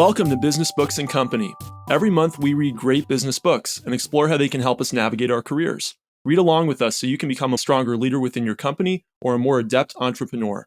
Welcome to Business Books and Company. Every month we read great business books and explore how they can help us navigate our careers. Read along with us so you can become a stronger leader within your company or a more adept entrepreneur.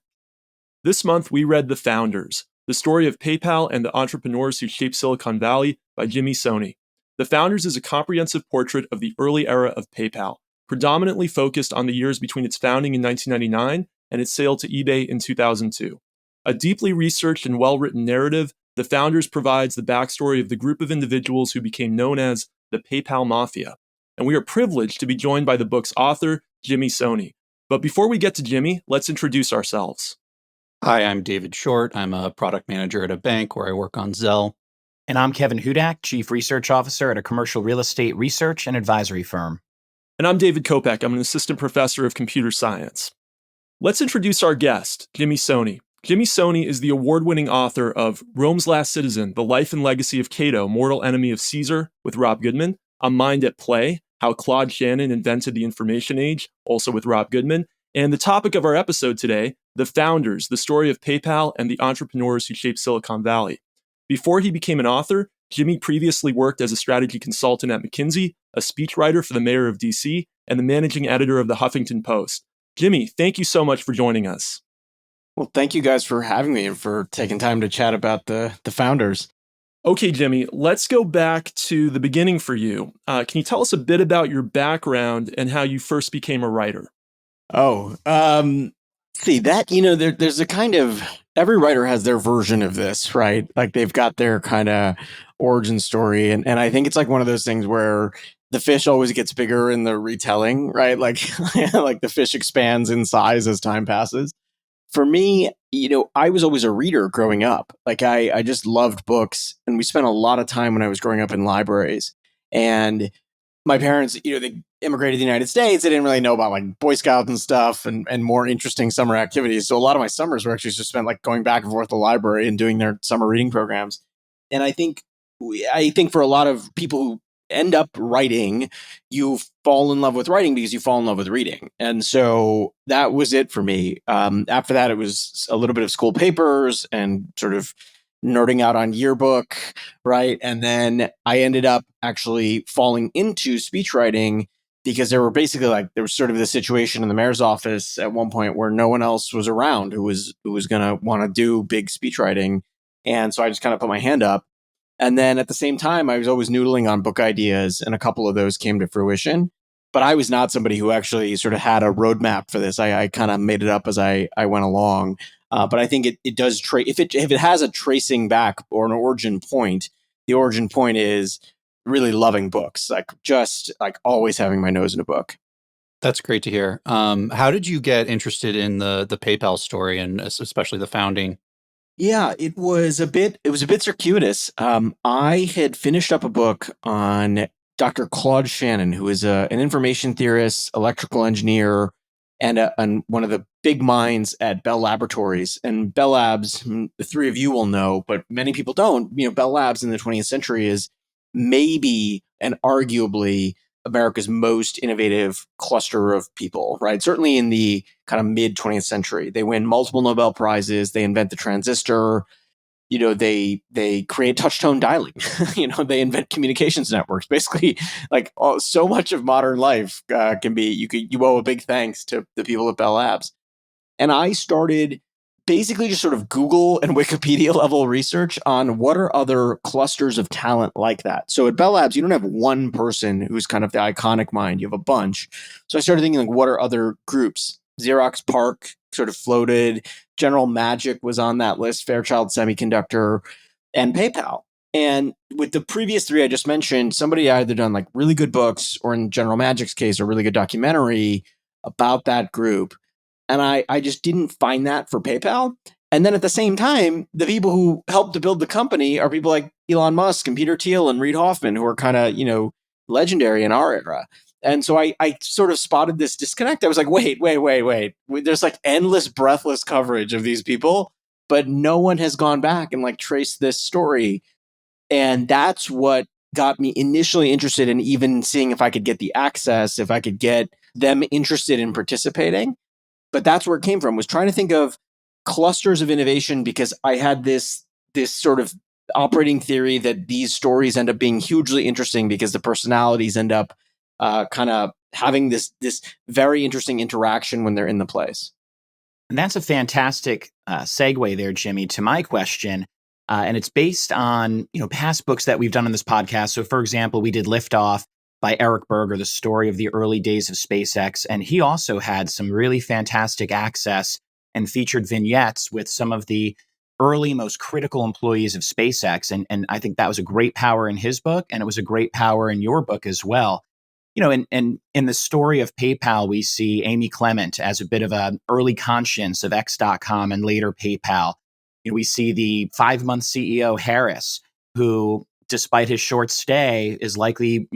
This month we read The Founders, the story of PayPal and the entrepreneurs who shaped Silicon Valley by Soni. The Founders is a comprehensive portrait of the early era of PayPal, predominantly focused on the years between its founding in 1999 and its sale to eBay in 2002. A deeply researched and well-written narrative, The Founders provides the backstory of the group of individuals who became known as the PayPal Mafia. And we are privileged to be joined by the book's author, Soni. But before we get to Jimmy, let's introduce ourselves. Hi, I'm David Short. I'm a product manager at a bank where I work on Zelle. And I'm Kevin Hudak, Chief Research Officer at a commercial real estate research and advisory firm. And I'm David Kopeck. I'm an assistant professor of computer science. Let's introduce our guest, Soni. Soni is the award-winning author of Rome's Last Citizen, The Life and Legacy of Cato, Mortal Enemy of Caesar, with Rob Goodman, A Mind at Play, How Claude Shannon Invented the Information Age, also with Rob Goodman, and the topic of our episode today, The Founders, the story of PayPal and the entrepreneurs who shaped Silicon Valley. Before he became an author, Jimmy previously worked as a strategy consultant at McKinsey, a speechwriter for the mayor of DC, and the managing editor of the Huffington Post. Jimmy, thank you so much for joining us. Well, thank you guys for having me and for taking time to chat about the Founders. Okay, Jimmy, let's go back to the beginning for you. Can you tell us a bit about your background and how you first became a writer? There's a kind of, every writer has their version of this, right? Like they've got their kind of origin story. And I think it's like one of those things where the fish always gets bigger in the retelling, right? Like, like the fish expands in size as time passes. For me, I was always a reader growing up. Like I just loved books, and we spent a lot of time when I was growing up in libraries. And my parents, they immigrated to the United States. They didn't really know about like Boy Scouts and stuff and more interesting summer activities. So a lot of my summers were actually just spent like going back and forth to the library and doing their summer reading programs. And I think for a lot of people who end up writing, you fall in love with writing because you fall in love with reading. And so that was it for me. After that, it was a little bit of school papers and sort of nerding out on yearbook, right? And then I ended up actually falling into speech writing because there was sort of the situation in the mayor's office at one point where no one else was around who was going to want to do big speech writing. And so I just kind of put my hand up. And then at the same time, I was always noodling on book ideas, and a couple of those came to fruition. But I was not somebody who actually sort of had a roadmap for this. I kind of made it up as I went along. But I think it does if it has a tracing back or an origin point, the origin point is really loving books, like just like always having my nose in a book. That's great to hear. How did you get interested in the PayPal story and especially the founding? Yeah, it was a bit circuitous. I had finished up a book on Dr. Claude Shannon, who is an information theorist, electrical engineer, and one of the big minds at Bell Laboratories. And Bell Labs, the three of you will know, but many people don't. Bell Labs in the 20th century is maybe and arguably America's most innovative cluster of people, right? Certainly in the kind of mid 20th century, they win multiple Nobel Prizes. They invent the transistor. They create touch-tone dialing. They invent communications networks. Basically, like so much of modern life can be. You owe a big thanks to the people at Bell Labs. And I started basically just sort of Google and Wikipedia level research on what are other clusters of talent like that. So at Bell Labs, you don't have one person who's kind of the iconic mind. You have a bunch. So I started thinking, like, what are other groups? Xerox PARC sort of floated. General Magic was on that list, Fairchild Semiconductor, and PayPal. And with the previous three I just mentioned, somebody either done like really good books or in General Magic's case, a really good documentary about that group. And I just didn't find that for PayPal. And then at the same time, the people who helped to build the company are people like Elon Musk and Peter Thiel and Reid Hoffman, who are kind of, legendary in our era. And so I sort of spotted this disconnect. I was like, wait. There's like endless, breathless coverage of these people, but no one has gone back and like traced this story. And that's what got me initially interested in even seeing if I could get the access, if I could get them interested in participating. But that's where it came from, was trying to think of clusters of innovation, because I had this sort of operating theory that these stories end up being hugely interesting because the personalities end up kind of having this very interesting interaction when they're in the place. And that's a fantastic segue there, Jimmy, to my question. And it's based on, past books that we've done on this podcast. So, for example, we did Liftoff by Eric Berger, the story of the early days of SpaceX. And he also had some really fantastic access and featured vignettes with some of the early, most critical employees of SpaceX. And I think that was a great power in his book, and it was a great power in your book as well. And in the story of PayPal, we see Amy Clement as a bit of an early conscience of X.com and later PayPal. We see the 5-month CEO Harris, who, despite his short stay, is likely,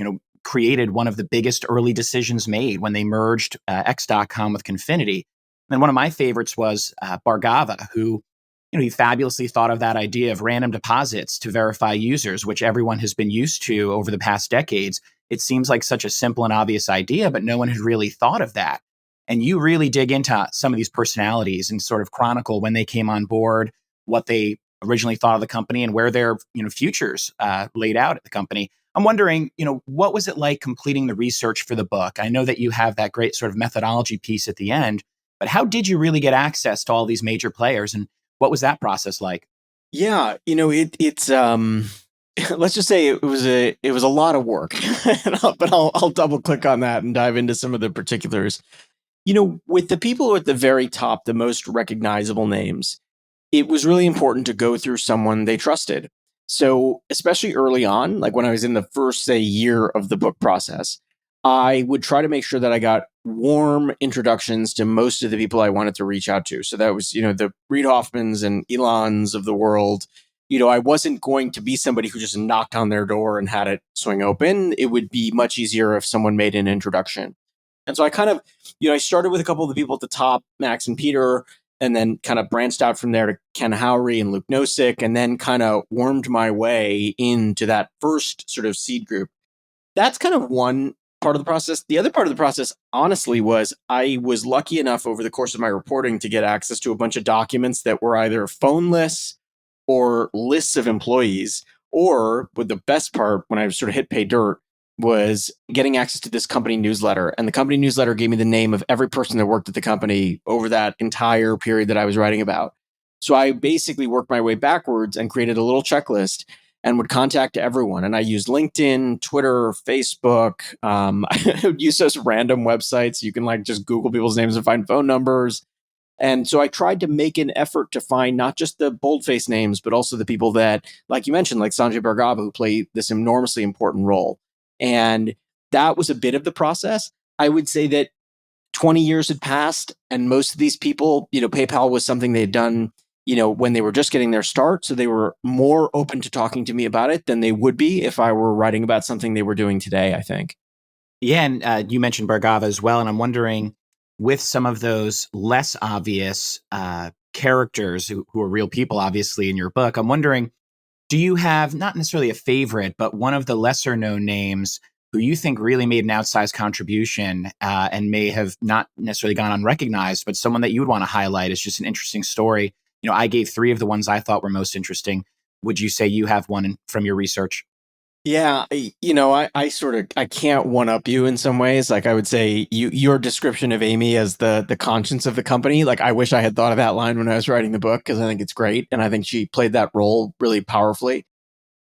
created one of the biggest early decisions made when they merged X.com with Confinity. And one of my favorites was Bhargava, who, he fabulously thought of that idea of random deposits to verify users, which everyone has been used to over the past decades. It seems like such a simple and obvious idea, but no one had really thought of that. And you really dig into some of these personalities and sort of chronicle when they came on board, what they originally thought of the company, and where their futures laid out at the company. I'm wondering, what was it like completing the research for the book? I know that you have that great sort of methodology piece at the end, but how did you really get access to all these major players, and what was that process like? Yeah, it's let's just say it was a lot of work, but I'll double click on that and dive into some of the particulars. With the people at the very top, the most recognizable names, it was really important to go through someone they trusted. So especially early on, like when I was in the first, say, year of the book process, I would try to make sure that I got warm introductions to most of the people I wanted to reach out to. So that was, the Reid Hoffmans and Elons of the world. I wasn't going to be somebody who just knocked on their door and had it swing open. It would be much easier if someone made an introduction. And so I kind of, I started with a couple of the people at the top, Max and Peter, and then kind of branched out from there to Ken Howry and Luke Nosek, and then kind of wormed my way into that first sort of seed group. That's kind of one part of the process. The other part of the process, honestly, was I was lucky enough over the course of my reporting to get access to a bunch of documents that were either phone lists or lists of employees, or with the best part, when I sort of hit pay dirt, was getting access to this company newsletter. And the company newsletter gave me the name of every person that worked at the company over that entire period that I was writing about. So I basically worked my way backwards and created a little checklist and would contact everyone. And I used LinkedIn, Twitter, Facebook. I would use those random websites. You can just Google people's names and find phone numbers. And so I tried to make an effort to find not just the boldface names, but also the people that, like you mentioned, like Sanjay Bhargava, who played this enormously important role. And that was a bit of the process. I would say that 20 years had passed, and most of these people, PayPal was something they had done, when they were just getting their start. So they were more open to talking to me about it than they would be if I were writing about something they were doing today, I think. Yeah, and you mentioned Bhargava as well, and I'm wondering, with some of those less obvious characters who are real people, obviously, in your book, I'm wondering, do you have not necessarily a favorite, but one of the lesser known names who you think really made an outsized contribution and may have not necessarily gone unrecognized, but someone that you would want to highlight as just an interesting story? I gave 3 of the ones I thought were most interesting. Would you say you have one from your research? Yeah, I can't one up you in some ways. Like I would say your description of Amy as the conscience of the company, like I wish I had thought of that line when I was writing the book, because I think it's great. And I think she played that role really powerfully.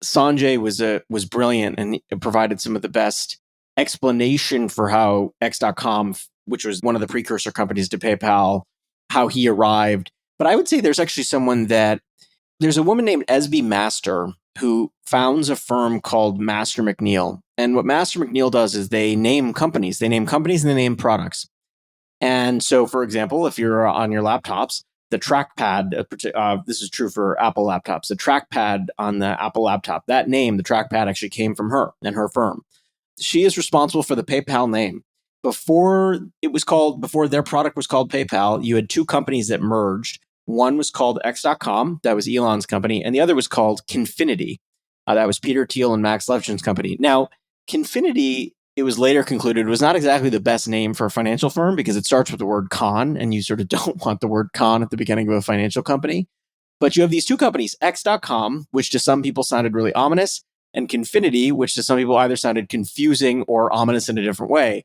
Sanjay was brilliant and provided some of the best explanation for how X.com, which was one of the precursor companies to PayPal, how he arrived. But I would say there's actually there's a woman named Esby Master who founds a firm called Master McNeil. And what Master McNeil does is they name companies. They name companies and they name products. And so, for example, if you're on your laptops, the trackpad, this is true for Apple laptops, the trackpad on the Apple laptop, that name, the trackpad, actually came from her and her firm. She is responsible for the PayPal name. Before their product was called PayPal, you had 2 companies that merged. One was called X.com, that was Elon's company, and the other was called Confinity. That was Peter Thiel and Max Levchin's company. Now, Confinity, it was later concluded, was not exactly the best name for a financial firm because it starts with the word con, and you sort of don't want the word con at the beginning of a financial company. But you have these two companies, X.com, which to some people sounded really ominous, and Confinity, which to some people either sounded confusing or ominous in a different way.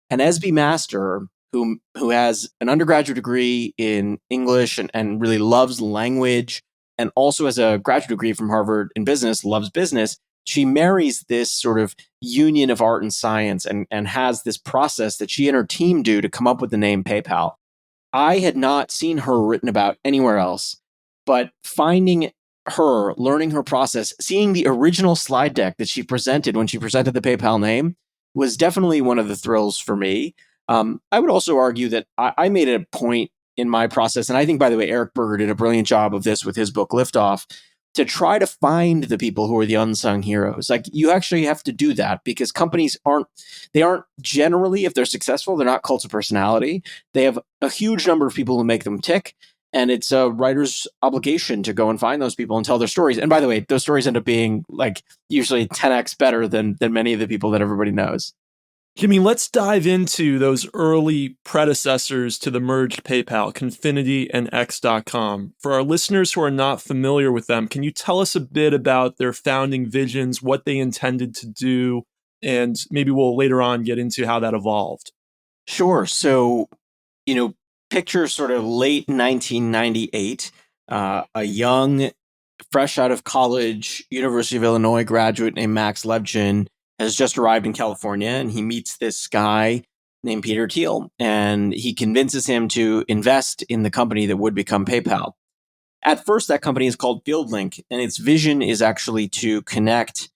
And Esby Master, who has an undergraduate degree in English and really loves language, and also has a graduate degree from Harvard in business, loves business, she marries this sort of union of art and science and has this process that she and her team do to come up with the name PayPal. I had not seen her written about anywhere else, but finding her, learning her process, seeing the original slide deck that she presented when she presented the PayPal name was definitely one of the thrills for me. I would also argue that I made a point in my process, and I think, by the way, Eric Berger did a brilliant job of this with his book Liftoff, to try to find the people who are the unsung heroes. Like, you actually have to do that because companies aren't generally, if they're successful, they're not cults of personality. They have a huge number of people who make them tick. And it's a writer's obligation to go and find those people and tell their stories. And by the way, those stories end up being like usually 10x better than many of the people that everybody knows. Jimmy, let's dive into those early predecessors to the merged PayPal, Confinity and X.com. For our listeners who are not familiar with them, can you tell us a bit about their founding visions, what they intended to do, and maybe we'll later on get into how that evolved? Sure. So, picture sort of late 1998, a young, fresh out of college, University of Illinois graduate named Max Levchin has just arrived in California, and he meets this guy named Peter Thiel, and he convinces him to invest in the company that would become PayPal. At first, that company is called FieldLink, and its vision is actually to connect,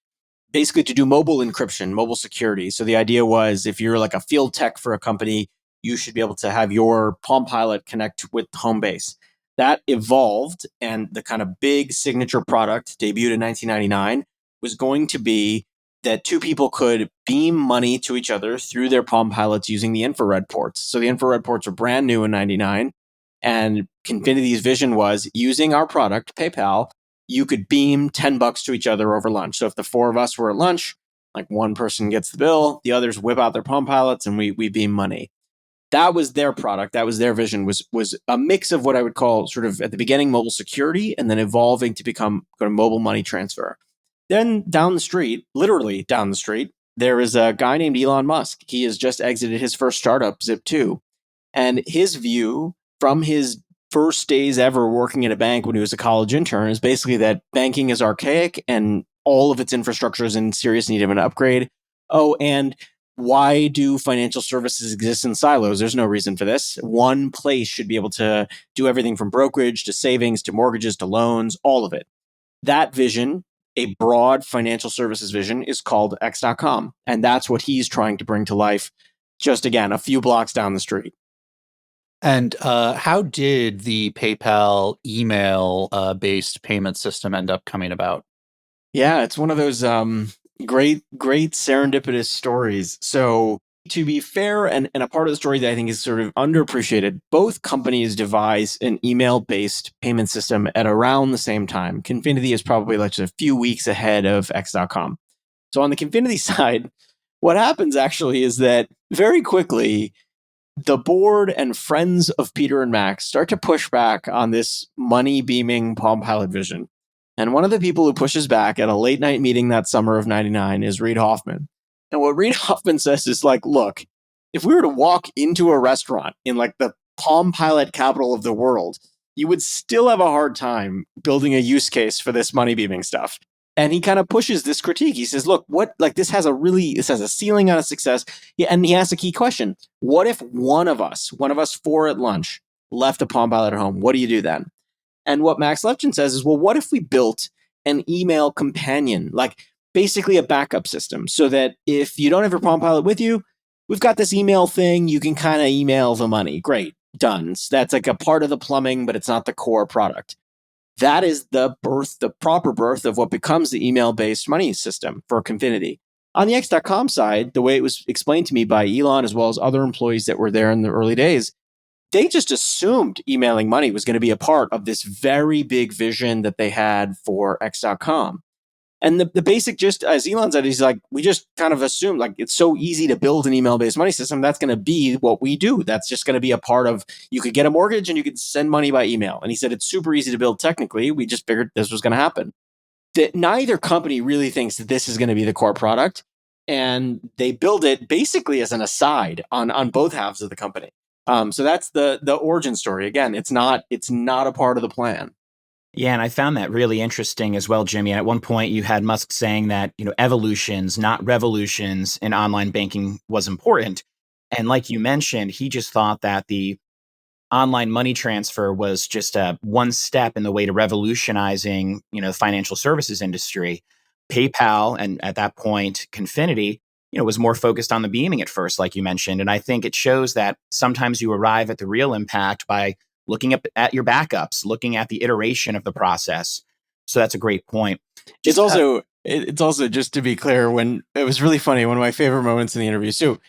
basically to do mobile encryption, mobile security. So the idea was, if you're like a field tech for a company, you should be able to have your Palm Pilot connect with Homebase. That evolved, and the kind of big signature product debuted in 1999 was going to be that two people could beam money to each other through their Palm Pilots using the infrared ports. So the infrared ports were brand new in 99. And Confinity's vision was, using our product, PayPal, you could beam $10 to each other over lunch. So if the four of us were at lunch, like one person gets the bill, the others whip out their Palm Pilots, and we beam money. That was their product. That was their vision, was a mix of what I would call sort of at the beginning mobile security and then evolving to become kind of mobile money transfer. Then down the street, literally down the street, there is a guy named Elon Musk. He has just exited his first startup, Zip2. And his view from his first days ever working at a bank when he was a college intern is basically that banking is archaic and all of its infrastructure is in serious need of an upgrade. Oh, and why do financial services exist in silos? There's no reason for this. One place should be able to do everything from brokerage to savings to mortgages to loans, all of it. That vision, a broad financial services vision, is called X.com. And that's what he's trying to bring to life, just again, a few blocks down the street. And how did the PayPal email based payment system end up coming about? Yeah, it's one of those great serendipitous stories. So to be fair, and a part of the story that I think is sort of underappreciated, both companies devise an email-based payment system at around the same time. Confinity is probably like just a few weeks ahead of X.com. So on the Confinity side, what happens actually is that very quickly, the board and friends of Peter and Max start to push back on this money beaming Palm Pilot vision. And one of the people who pushes back at a late night meeting that summer of 99 is Reid Hoffman. And what Reid Hoffman says is like, look, if we were to walk into a restaurant in like the Palm Pilot capital of the world, you would still have a hard time building a use case for this money beaming stuff. And he kind of pushes this critique. He says, look, this has a ceiling on its success. And he asks a key question. What if one of us four at lunch, left a Palm Pilot at home? What do you do then? And what Max Levchin says is, well, what if we built an email companion, like basically a backup system, so that if you don't have your Palm Pilot with you, we've got this email thing, you can kind of email the money. Great, done. So that's like a part of the plumbing, but it's not the core product. That is the proper birth of what becomes the email-based money system for Confinity. On the X.com side, the way it was explained to me by Elon as well as other employees that were there in the early days, they just assumed emailing money was going to be a part of this very big vision that they had for X.com. And the basic gist, as Elon said, he's like, we just kind of assumed like it's so easy to build an email-based money system. That's going to be what we do. That's just going to be a part of, you could get a mortgage and you could send money by email. And he said, it's super easy to build technically. We just figured this was going to happen. That neither company really thinks that this is going to be the core product. And they build it basically as an aside on both halves of the company. So that's the origin story. Again, it's not a part of the plan. Yeah, and I found that really interesting as well, Jimmy. At one point, you had Musk saying that, evolutions, not revolutions in online banking was important. And like you mentioned, he just thought that the online money transfer was just one step in the way to revolutionizing, the financial services industry. PayPal, and at that point, Confinity, was more focused on the beaming at first, like you mentioned. And I think it shows that sometimes you arrive at the real impact by looking at your backups, looking at the iteration of the process. So that's a great point. It's also just to be clear, when it was really funny, one of my favorite moments in the interview. So,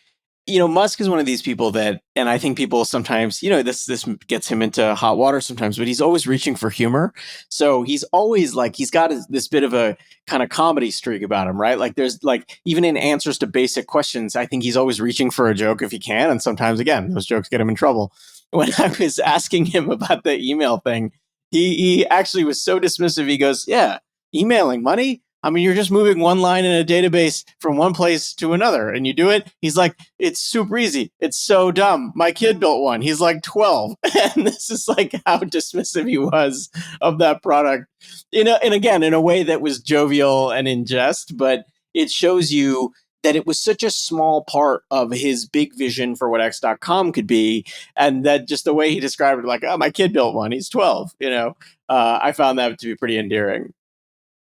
Musk is one of these people that, and I think people sometimes, this gets him into hot water sometimes, but he's always reaching for humor. So he's always like, he's got this bit of a kind of comedy streak about him, right? Like there's like, even in answers to basic questions, I think he's always reaching for a joke if he can. And sometimes, again, those jokes get him in trouble. When I was asking him about the email thing, he actually was so dismissive. He goes, yeah, emailing money? I mean, you're just moving one line in a database from one place to another, and you do it. He's like, it's super easy. It's so dumb. My kid built one. He's like 12. And this is like how dismissive he was of that product. And again, in a way that was jovial and in jest, but it shows you that it was such a small part of his big vision for what X.com could be. And that just the way he described it, like, oh, my kid built one. He's 12, I found that to be pretty endearing.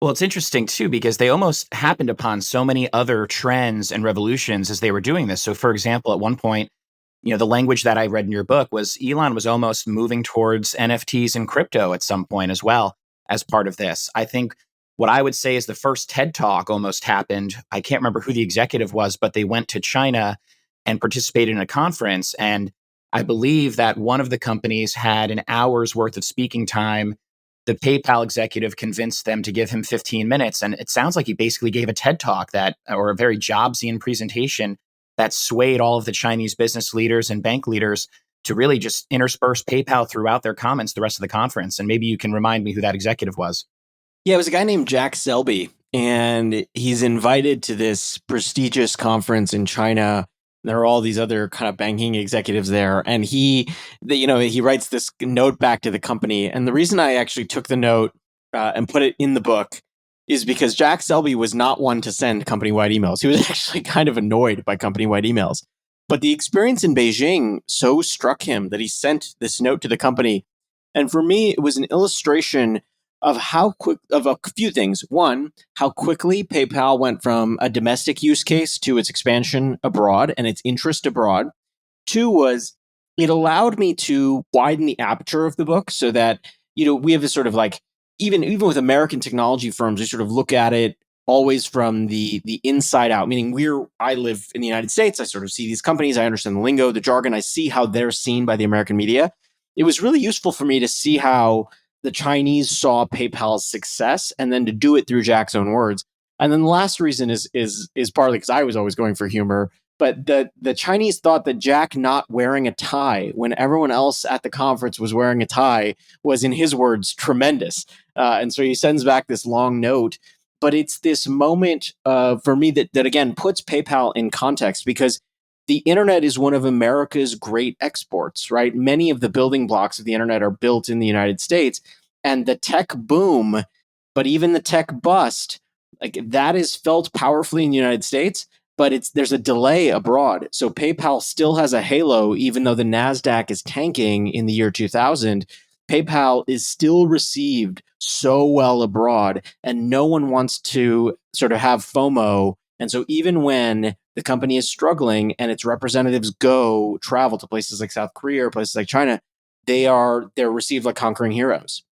Well, it's interesting, too, because they almost happened upon so many other trends and revolutions as they were doing this. So, for example, at one point, the language that I read in your book was Elon was almost moving towards NFTs and crypto at some point as well as part of this. I think what I would say is the first TED Talk almost happened. I can't remember who the executive was, but they went to China and participated in a conference. And I believe that one of the companies had an hour's worth of speaking time. The PayPal executive convinced them to give him 15 minutes. And it sounds like he basically gave a TED Talk or a very Jobsian presentation that swayed all of the Chinese business leaders and bank leaders to really just intersperse PayPal throughout their comments the rest of the conference. And maybe you can remind me who that executive was. Yeah, it was a guy named Jack Selby, and he's invited to this prestigious conference in China. There are all these other kind of banking executives there, and he writes this note back to the company. And the reason I actually took the note and put it in the book is because Jack Selby was not one to send company-wide emails. He was actually kind of annoyed by company-wide emails. But the experience in Beijing so struck him that he sent this note to the company. And for me, it was an illustration of of a few things. One, how quickly PayPal went from a domestic use case to its expansion abroad and its interest abroad. Two was it allowed me to widen the aperture of the book so that, we have this sort of like, even with American technology firms, we sort of look at it always from the inside out, meaning I live in the United States. I sort of see these companies. I understand the lingo, the jargon. I see how they're seen by the American media. It was really useful for me to see how the Chinese saw PayPal's success and then to do it through Jack's own words. And then the last reason is partly because I was always going for humor, but the Chinese thought that Jack not wearing a tie when everyone else at the conference was wearing a tie was, in his words, tremendous. And so he sends back this long note. But it's this moment for me that again puts PayPal in context, because the internet is one of America's great exports, right? Many of the building blocks of the internet are built in the United States, and the tech boom, but even the tech bust, like that is felt powerfully in the United States, but there's a delay abroad. So PayPal still has a halo, even though the NASDAQ is tanking in the year 2000. PayPal is still received so well abroad, and no one wants to sort of have FOMO. And so even when the company is struggling and its representatives travel to places like South Korea or places like China, they're received like conquering heroes.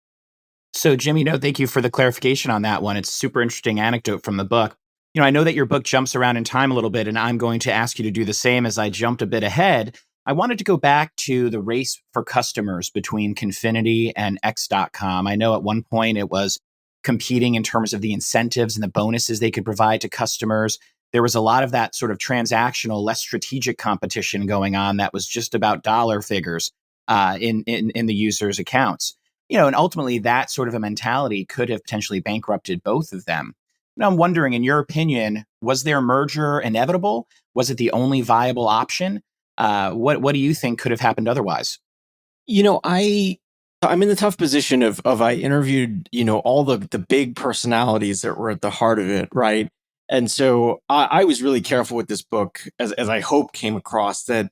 So, Jimmy, thank you for the clarification on that one. It's a super interesting anecdote from the book. I know that your book jumps around in time a little bit, and I'm going to ask you to do the same as I jumped a bit ahead. I wanted to go back to the race for customers between Confinity and X.com. I know at one point it was competing in terms of the incentives and the bonuses they could provide to customers. There was a lot of that sort of transactional, less strategic competition going on that was just about dollar figures in the users' accounts. And ultimately that sort of a mentality could have potentially bankrupted both of them. Now, I'm wondering, in your opinion, was their merger inevitable? Was it the only viable option? What do you think could have happened otherwise? I'm in the tough position of I interviewed, all the big personalities that were at the heart of it, right? And so I was really careful with this book, as I hope came across, that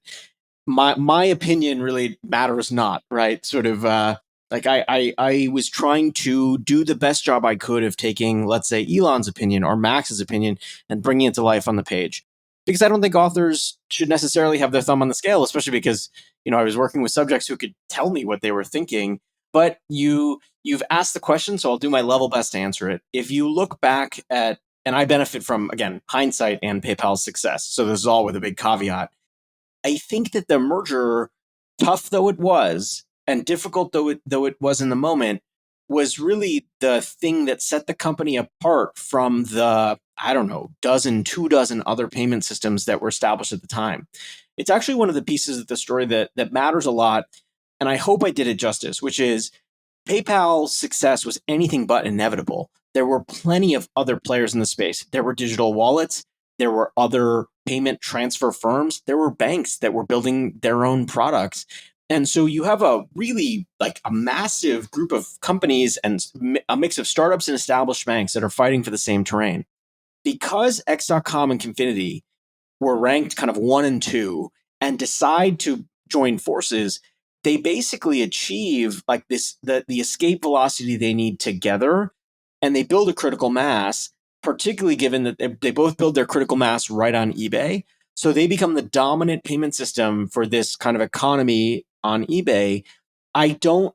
my opinion really matters not, right? Sort of like I was trying to do the best job I could of taking, let's say, Elon's opinion or Max's opinion and bringing it to life on the page. Because I don't think authors should necessarily have their thumb on the scale, especially because, I was working with subjects who could tell me what they were thinking. But you've asked the question, so I'll do my level best to answer it. If you look back at, and I benefit from, again, hindsight and PayPal's success, so this is all with a big caveat. I think that the merger, tough though it was, and difficult though it was in the moment, was really the thing that set the company apart from the, I don't know, 2 dozen other payment systems that were established at the time. It's actually one of the pieces of the story that matters a lot, and I hope I did it justice, which is PayPal's success was anything but inevitable. There were plenty of other players in the space. There were digital wallets. There were other payment transfer firms. There were banks that were building their own products. And so you have a really like a massive group of companies and a mix of startups and established banks that are fighting for the same terrain. Because X.com and Confinity were ranked kind of 1 and 2 and decide to join forces, they basically achieve like the escape velocity they need together, and they build a critical mass, particularly given that they both build their critical mass right on eBay. So they become the dominant payment system for this kind of economy on eBay. I don't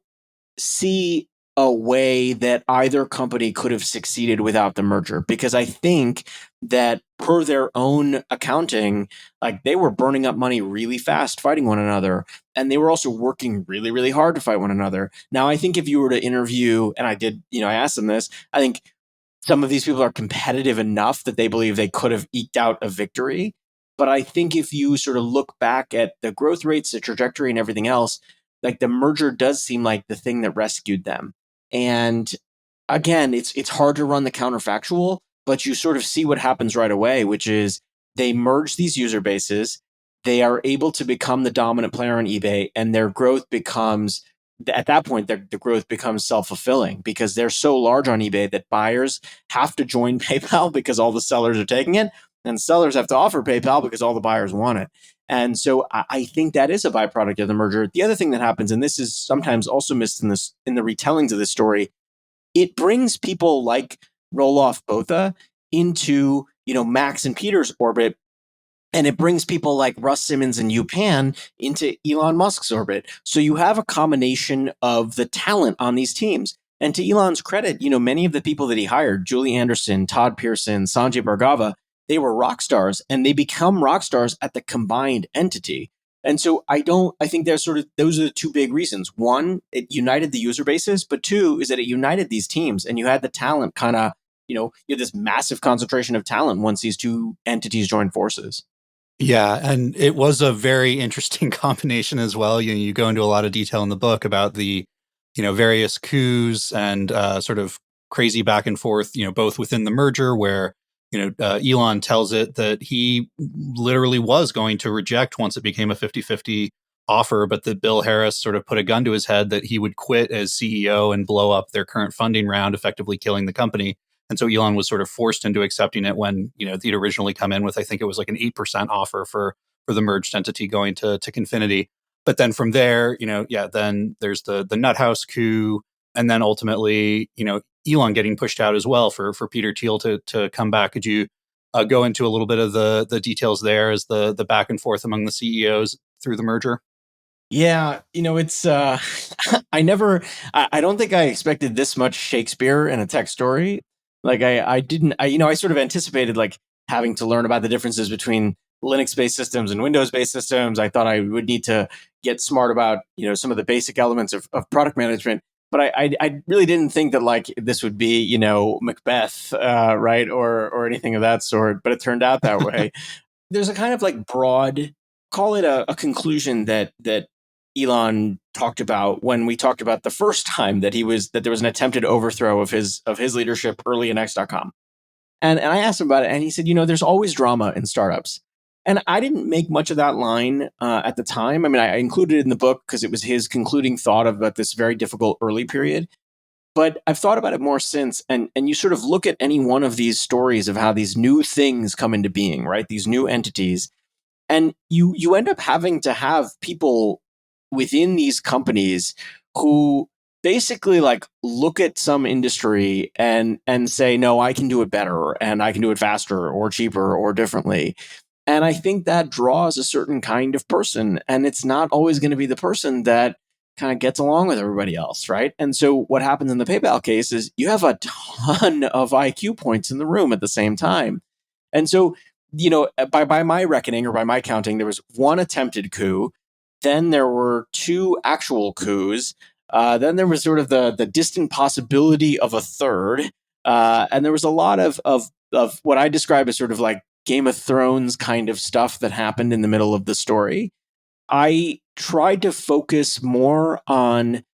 see a way that either company could have succeeded without the merger, because I think that per their own accounting, like they were burning up money really fast fighting one another, and they were also working really, really hard to fight one another. Now, I think if you were to interview, and I did, I asked them this, I think some of these people are competitive enough that they believe they could have eked out a victory. But I think if you sort of look back at the growth rates, the trajectory, and everything else, like the merger does seem like the thing that rescued them. And again, it's hard to run the counterfactual, but you sort of see what happens right away, which is they merge these user bases. They are able to become the dominant player on eBay, and their growth becomes, at that point, the growth becomes self-fulfilling because they're so large on eBay that buyers have to join PayPal because all the sellers are taking it, and sellers have to offer PayPal because all the buyers want it. And so I think that is a byproduct of the merger. The other thing that happens, and this is sometimes also missed in the retellings of this story, it brings people like Roelof Botha into, Max and Peter's orbit. And it brings people like Russ Simmons and UPan into Elon Musk's orbit. So you have a combination of the talent on these teams. And to Elon's credit, many of the people that he hired, Julie Anderson, Todd Pearson, Sanjay Bhargava, they were rock stars, and they become rock stars at the combined entity. And so I think those are the two big reasons. One, it united the user bases, but two is that it united these teams, and you had the talent kind of, you had this massive concentration of talent once these two entities joined forces. Yeah, and it was a very interesting combination as well. You go into a lot of detail in the book about the, various coups and sort of crazy back and forth, both within the merger where, Elon tells it that he literally was going to reject once it became a 50-50 offer, but that Bill Harris sort of put a gun to his head that he would quit as CEO and blow up their current funding round, effectively killing the company. And so Elon was sort of forced into accepting it when, he'd originally come in with, I think it was like an 8% offer for the merged entity going to Confinity. But then from there, then there's the Nuthouse coup. And then ultimately, Elon getting pushed out as well for Peter Thiel to come back. Could you go into a little bit of the details there as the back and forth among the CEOs through the merger? Yeah, it's I don't think I expected this much Shakespeare in a tech story. Like I sort of anticipated like having to learn about the differences between Linux-based systems and Windows-based systems. I thought I would need to get smart about, some of the basic elements of product management. but I really didn't think that like this would be, you know, Macbeth, right, or anything of that sort. But it turned out that way. There's a kind of like broad, call it a conclusion that Elon talked about when we talked about the first time that there was an attempted overthrow of his leadership early in X.com. And I asked him about it, and he said, you know, there's always drama in startups. And I didn't make much of that line at the time. I mean, I included it in the book because it was his concluding thought about this very difficult early period. But I've thought about it more since, and you sort of look at any one of these stories of how these new things come into being, right? These new entities, and you end up having to have people within these companies who basically like look at some industry and say, no, I can do it better, and I can do it faster or cheaper or differently. And I think that draws a certain kind of person, and it's not always going to be the person that kind of gets along with everybody else, right? And so what happens in the PayPal case is you have a ton of IQ points in the room at the same time. And so, you know, by my reckoning or by my counting, there was one attempted coup, then there were two actual coups, then there was sort of the distant possibility of a third, and there was a lot of what I describe as sort of like Game of Thrones kind of stuff that happened in the middle of the story. I tried to focus more on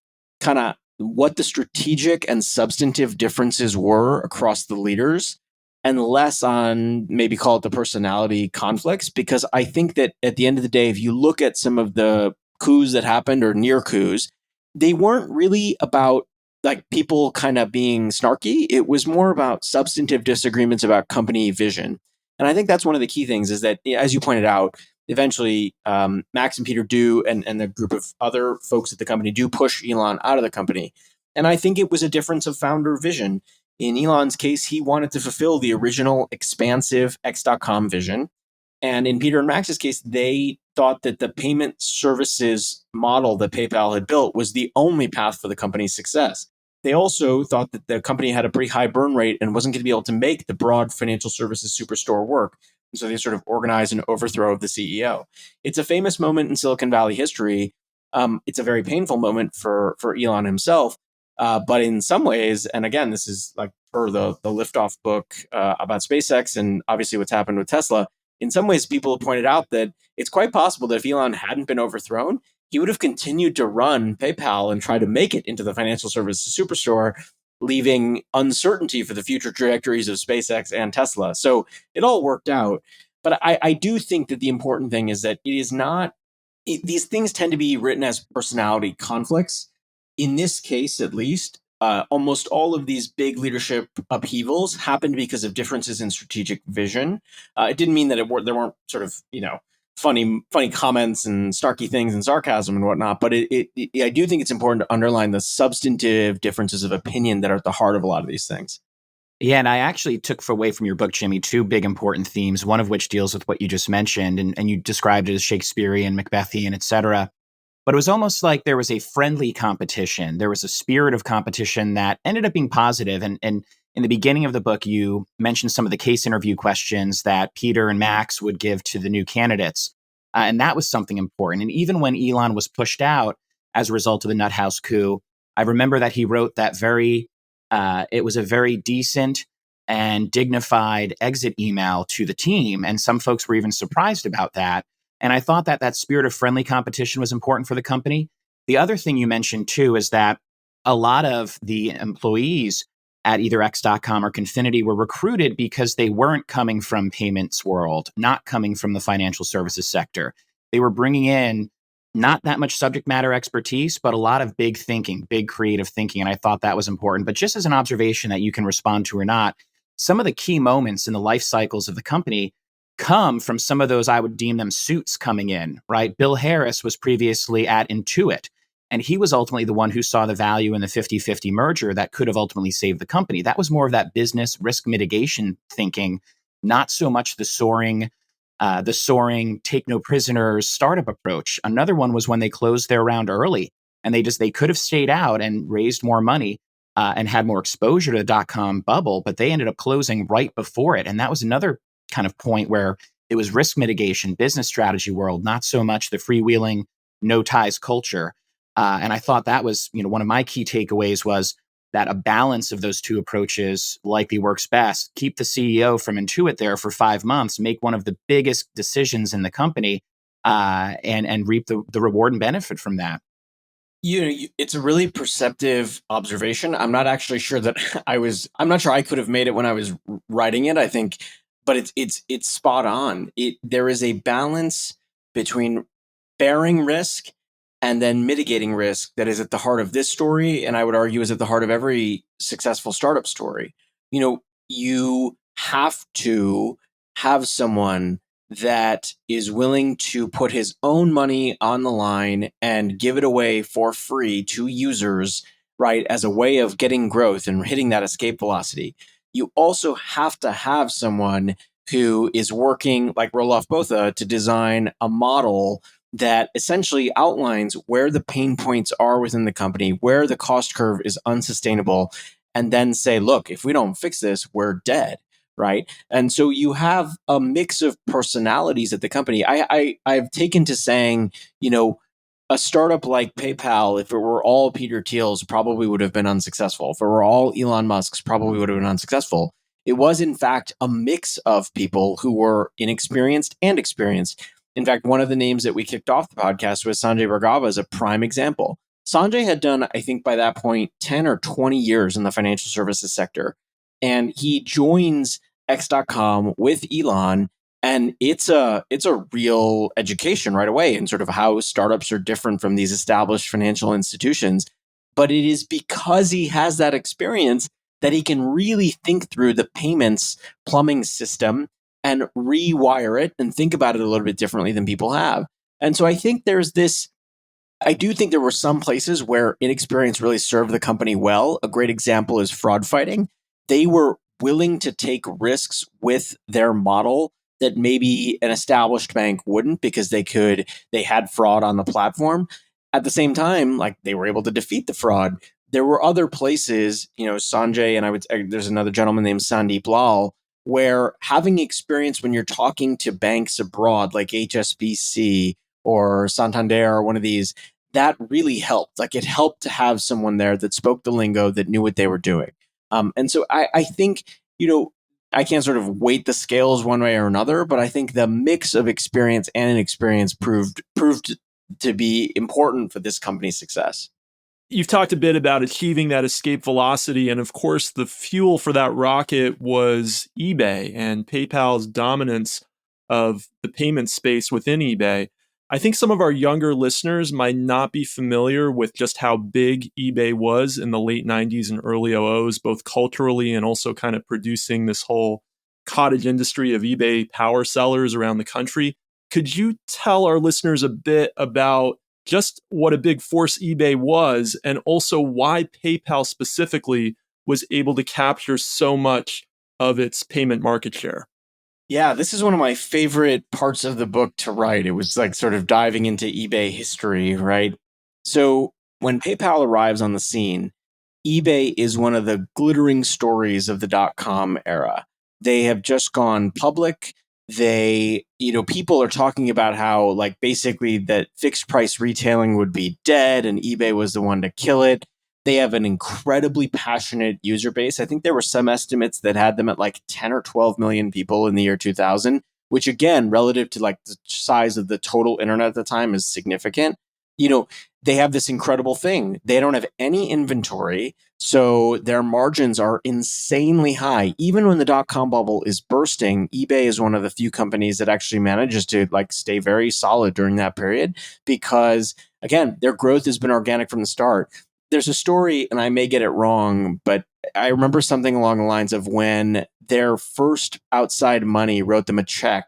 kind of what the strategic and substantive differences were across the leaders and less on maybe call it the personality conflicts, because I think that at the end of the day, if you look at some of the coups that happened or near coups, they weren't really about like people kind of being snarky. It was more about substantive disagreements about company vision. And I think that's one of the key things is that, as you pointed out, eventually Max and Peter do, and the group of other folks at the company do push Elon out of the company. And I think it was a difference of founder vision. In Elon's case, he wanted to fulfill the original expansive X.com vision. And in Peter and Max's case, they thought that the payment services model that PayPal had built was the only path for the company's success. They also thought that the company had a pretty high burn rate and wasn't going to be able to make the broad financial services superstore work. And so they sort of organized an overthrow of the CEO. It's a famous moment in Silicon Valley history. It's a very painful moment for Elon himself. But in some ways, and again, this is like per the Liftoff book about SpaceX and obviously what's happened with Tesla, in some ways, people have pointed out that it's quite possible that if Elon hadn't been overthrown, he would have continued to run PayPal and try to make it into the financial services superstore, leaving uncertainty for the future trajectories of SpaceX and Tesla. So it all worked out. But I do think that the important thing is that it is not, these things tend to be written as personality conflicts. In this case, at least, almost all of these big leadership upheavals happened because of differences in strategic vision. It didn't mean that there weren't sort of, you know, funny comments and snarky things and sarcasm and whatnot. But I do think it's important to underline the substantive differences of opinion that are at the heart of a lot of these things. Yeah, and I actually took away from your book, Jimmy, two big important themes, one of which deals with what you just mentioned, and you described it as Shakespearean, Macbethian, et cetera. But it was almost like there was a friendly competition. There was a spirit of competition that ended up being positive. And in the beginning of the book, you mentioned some of the case interview questions that Peter and Max would give to the new candidates. And that was something important. And even when Elon was pushed out as a result of the Nuthouse coup, I remember that he wrote that it was a very decent and dignified exit email to the team. And some folks were even surprised about that. And I thought that spirit of friendly competition was important for the company. The other thing you mentioned, too, is that a lot of the employees at either X.com or Confinity were recruited because they weren't coming from payments world, not coming from the financial services sector. They were bringing in not that much subject matter expertise, but a lot of big thinking, big creative thinking. And I thought that was important. But just as an observation that you can respond to or not, some of the key moments in the life cycles of the company come from some of those, I would deem them suits coming in, right? Bill Harris was previously at Intuit, and he was ultimately the one who saw the value in the 50-50 merger that could have ultimately saved the company. That was more of that business risk mitigation thinking, not so much the soaring take no prisoners startup approach. Another one was when they closed their round early, and they could have stayed out and raised more money and had more exposure to the dot-com bubble, but they ended up closing right before it. And that was another kind of point where it was risk mitigation, business strategy world, not so much the freewheeling, no ties culture. And I thought that was, one of my key takeaways was that a balance of those two approaches likely works best. Keep the CEO from Intuit there for 5 months, make one of the biggest decisions in the company, and reap the reward and benefit from that. It's a really perceptive observation. I'm not actually sure that I'm not sure I could have made it when I was writing it, I think, but it's spot on. There is a balance between bearing risk and then mitigating risk that is at the heart of this story, and I would argue is at the heart of every successful startup story. You have to have someone that is willing to put his own money on the line and give it away for free to users, right, as a way of getting growth and hitting that escape velocity. You also have to have someone who is working like Roelof Botha to design a model that essentially outlines where the pain points are within the company, where the cost curve is unsustainable, and then say, look, if we don't fix this, we're dead. Right. And so you have a mix of personalities at the company. I've taken to saying, a startup like PayPal, if it were all Peter Thiel's, probably would have been unsuccessful. If it were all Elon Musk's, probably would have been unsuccessful. It was, in fact, a mix of people who were inexperienced and experienced. In fact, one of the names that we kicked off the podcast with, Sanjay Bhargava, is a prime example. Sanjay had done, I think by that point, 10 or 20 years in the financial services sector. And he joins X.com with Elon, and it's a real education right away in sort of how startups are different from these established financial institutions. But it is because he has that experience that he can really think through the payments plumbing system and rewire it and think about it a little bit differently than people have. And so I think I do think there were some places where inexperience really served the company well. A great example is fraud fighting. They were willing to take risks with their model that maybe an established bank wouldn't, because they had fraud on the platform. At the same time, like, they were able to defeat the fraud. There were other places, Sanjay and there's another gentleman named Sandeep Lal, where having experience when you're talking to banks abroad, like HSBC or Santander or one of these, that really helped. Like, it helped to have someone there that spoke the lingo, that knew what they were doing. And so I think, I can't sort of weight the scales one way or another, but I think the mix of experience and inexperience proved to be important for this company's success. You've talked a bit about achieving that escape velocity. And of course, the fuel for that rocket was eBay and PayPal's dominance of the payment space within eBay. I think some of our younger listeners might not be familiar with just how big eBay was in the late 90s and early 00s, both culturally and also kind of producing this whole cottage industry of eBay power sellers around the country. Could you tell our listeners a bit about just what a big force eBay was, and also why PayPal specifically was able to capture so much of its payment market share? Yeah, this is one of my favorite parts of the book to write. It was like sort of diving into eBay history, right? So when PayPal arrives on the scene, eBay is one of the glittering stories of the .com era. They have just gone public. People are talking about how, like, basically that fixed price retailing would be dead and eBay was the one to kill it. They have an incredibly passionate user base. I think there were some estimates that had them at like 10 or 12 million people in the year 2000, which, again, relative to like the size of the total internet at the time, is significant. They have this incredible thing. They don't have any inventory, so their margins are insanely high. Even when the .com bubble is bursting, eBay is one of the few companies that actually manages to like stay very solid during that period, because, again, their growth has been organic from the start. There's a story, and I may get it wrong, but I remember something along the lines of when their first outside money wrote them a check,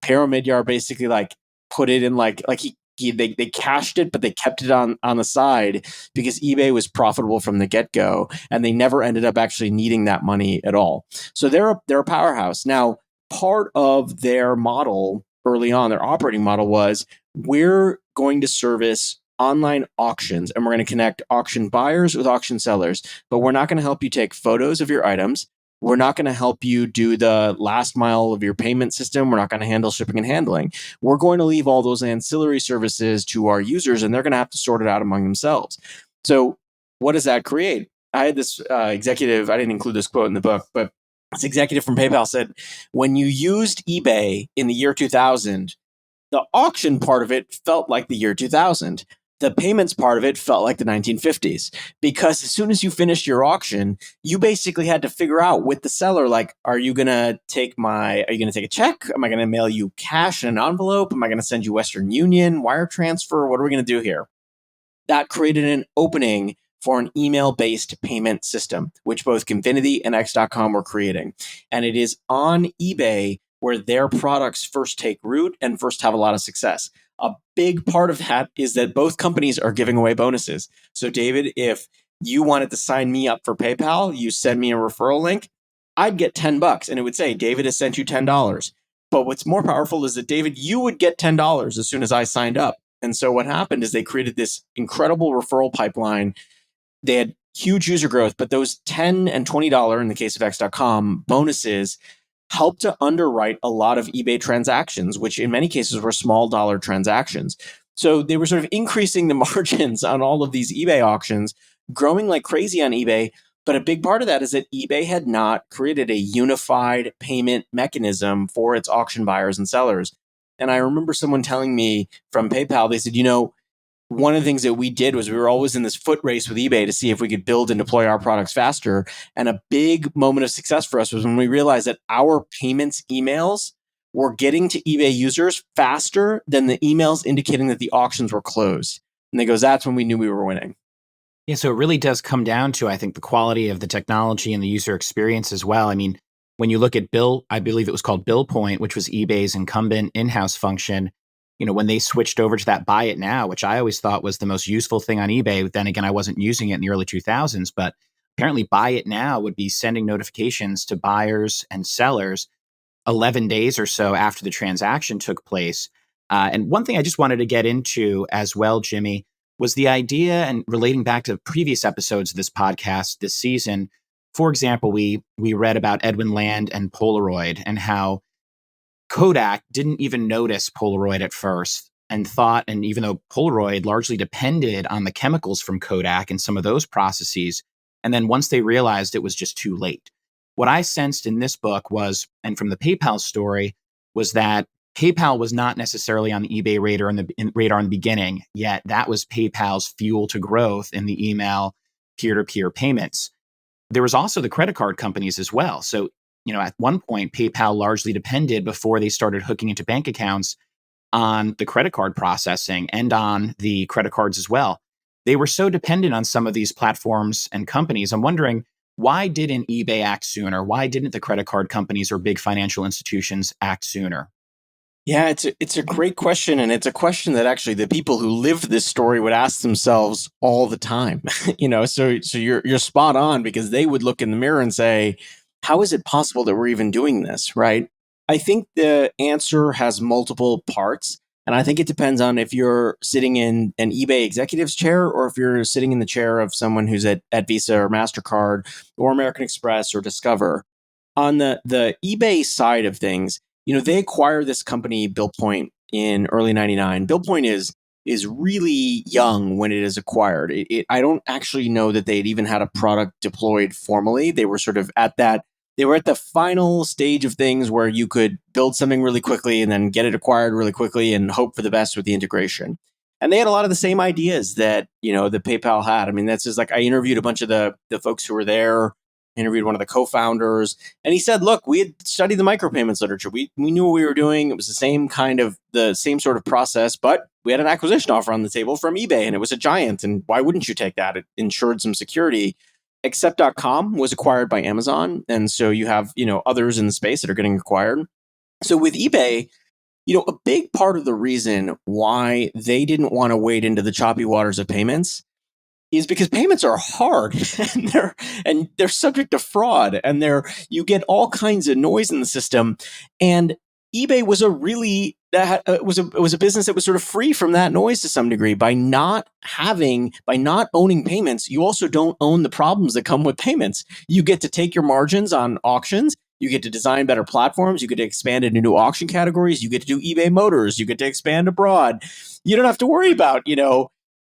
Pero Midyar basically like put it in they cashed it, but they kept it on the side because eBay was profitable from the get-go, and they never ended up actually needing that money at all. So they're a powerhouse. Now, part of their model early on, their operating model was, we're going to service online auctions, and we're going to connect auction buyers with auction sellers, but we're not going to help you take photos of your items. We're not going to help you do the last mile of your payment system. We're not going to handle shipping and handling. We're going to leave all those ancillary services to our users, and they're going to have to sort it out among themselves. So what does that create? I had this executive, I didn't include this quote in the book, but this executive from PayPal said, when you used eBay in the year 2000, the auction part of it felt like the year 2000. The payments part of it felt like the 1950s, because as soon as you finished your auction, you basically had to figure out with the seller, like, are you going to take a check? Am I going to mail you cash in an envelope? Am I going to send you Western Union, wire transfer? What are we going to do here? That created an opening for an email-based payment system, which both Confinity and X.com were creating. And it is on eBay where their products first take root and first have a lot of success. A big part of that is that both companies are giving away bonuses. So David, if you wanted to sign me up for PayPal, you send me a referral link, I'd get $10 and it would say, David has sent you $10. But what's more powerful is that, David, you would get $10 as soon as I signed up. And so what happened is they created this incredible referral pipeline. They had huge user growth, but those $10 and $20, in the case of X.com, bonuses helped to underwrite a lot of eBay transactions, which in many cases were small dollar transactions. So they were sort of increasing the margins on all of these eBay auctions, growing like crazy on eBay. But a big part of that is that eBay had not created a unified payment mechanism for its auction buyers and sellers. And I remember someone telling me from PayPal, they said, one of the things that we did was we were always in this foot race with eBay to see if we could build and deploy our products faster. And a big moment of success for us was when we realized that our payments emails were getting to eBay users faster than the emails indicating that the auctions were closed. And they goes, that's when we knew we were winning. Yeah, so it really does come down to, I think, the quality of the technology and the user experience as well. I mean, when you look at Bill, I believe it was called BillPoint, which was eBay's incumbent in-house function. When they switched over to that buy it now, which I always thought was the most useful thing on eBay. Then again, I wasn't using it in the early 2000s, but apparently buy it now would be sending notifications to buyers and sellers 11 days or so after the transaction took place. And one thing I just wanted to get into as well, Jimmy, was the idea, and relating back to previous episodes of this podcast this season. For example, we read about Edwin Land and Polaroid and how Kodak didn't even notice Polaroid at first and thought, and even though Polaroid largely depended on the chemicals from Kodak and some of those processes, and then once they realized it was just too late. What I sensed in this book was, and from the PayPal story, was that PayPal was not necessarily on the eBay radar in the beginning, yet that was PayPal's fuel to growth in the email peer-to-peer payments. There was also the credit card companies as well. So at one point, PayPal largely depended, before they started hooking into bank accounts, on the credit card processing and on the credit cards as well. They were so dependent on some of these platforms and companies. I'm wondering, why didn't eBay act sooner? Why didn't the credit card companies or big financial institutions act sooner? Yeah, it's a great question. And it's a question that actually the people who lived this story would ask themselves all the time. So you're spot on, because they would look in the mirror and say, how is it possible that we're even doing this, right? I think the answer has multiple parts. And I think it depends on if you're sitting in an eBay executive's chair or if you're sitting in the chair of someone who's at Visa or MasterCard or American Express or Discover. On the eBay side of things, they acquired this company, BillPoint, in early 99. BillPoint is really young when it is acquired. I don't actually know that they'd even had a product deployed formally. They were sort of at the final stage of things where you could build something really quickly and then get it acquired really quickly and hope for the best with the integration. And they had a lot of the same ideas that, that PayPal had. I mean, that's just like, I interviewed a bunch of the folks who were there, interviewed one of the co-founders, and he said, look, we had studied the micropayments literature. We knew what we were doing. It was the same sort of process, but we had an acquisition offer on the table from eBay, and it was a giant. And why wouldn't you take that? It ensured some security. Accept.com was acquired by Amazon. And so you have, others in the space that are getting acquired. So with eBay, a big part of the reason why they didn't want to wade into the choppy waters of payments is because payments are hard and they're subject to fraud, and you get all kinds of noise in the system. And eBay was a really that it was a business that was sort of free from that noise to some degree. By not owning payments, you also don't own the problems that come with payments. You get to take your margins on auctions. You get to design better platforms. You get to expand into new auction categories. You get to do eBay Motors. You get to expand abroad. You don't have to worry about,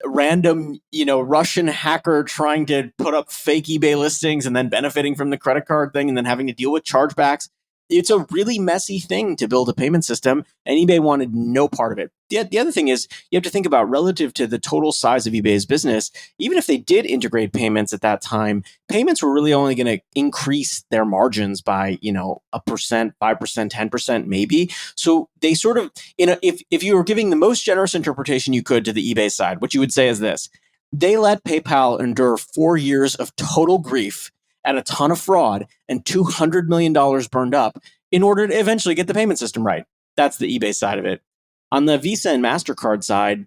random, Russian hacker trying to put up fake eBay listings and then benefiting from the credit card thing and then having to deal with chargebacks. It's a really messy thing to build a payment system, and eBay wanted no part of it. The other thing is you have to think about relative to the total size of eBay's business, even if they did integrate payments at that time, payments were really only going to increase their margins by, 1%, 5%, 10% maybe. So they sort of, if you were giving the most generous interpretation you could to the eBay side, what you would say is this: they let PayPal endure 4 years of total grief and a ton of fraud and $200 million burned up in order to eventually get the payment system right. That's the eBay side of it. On the Visa and MasterCard side,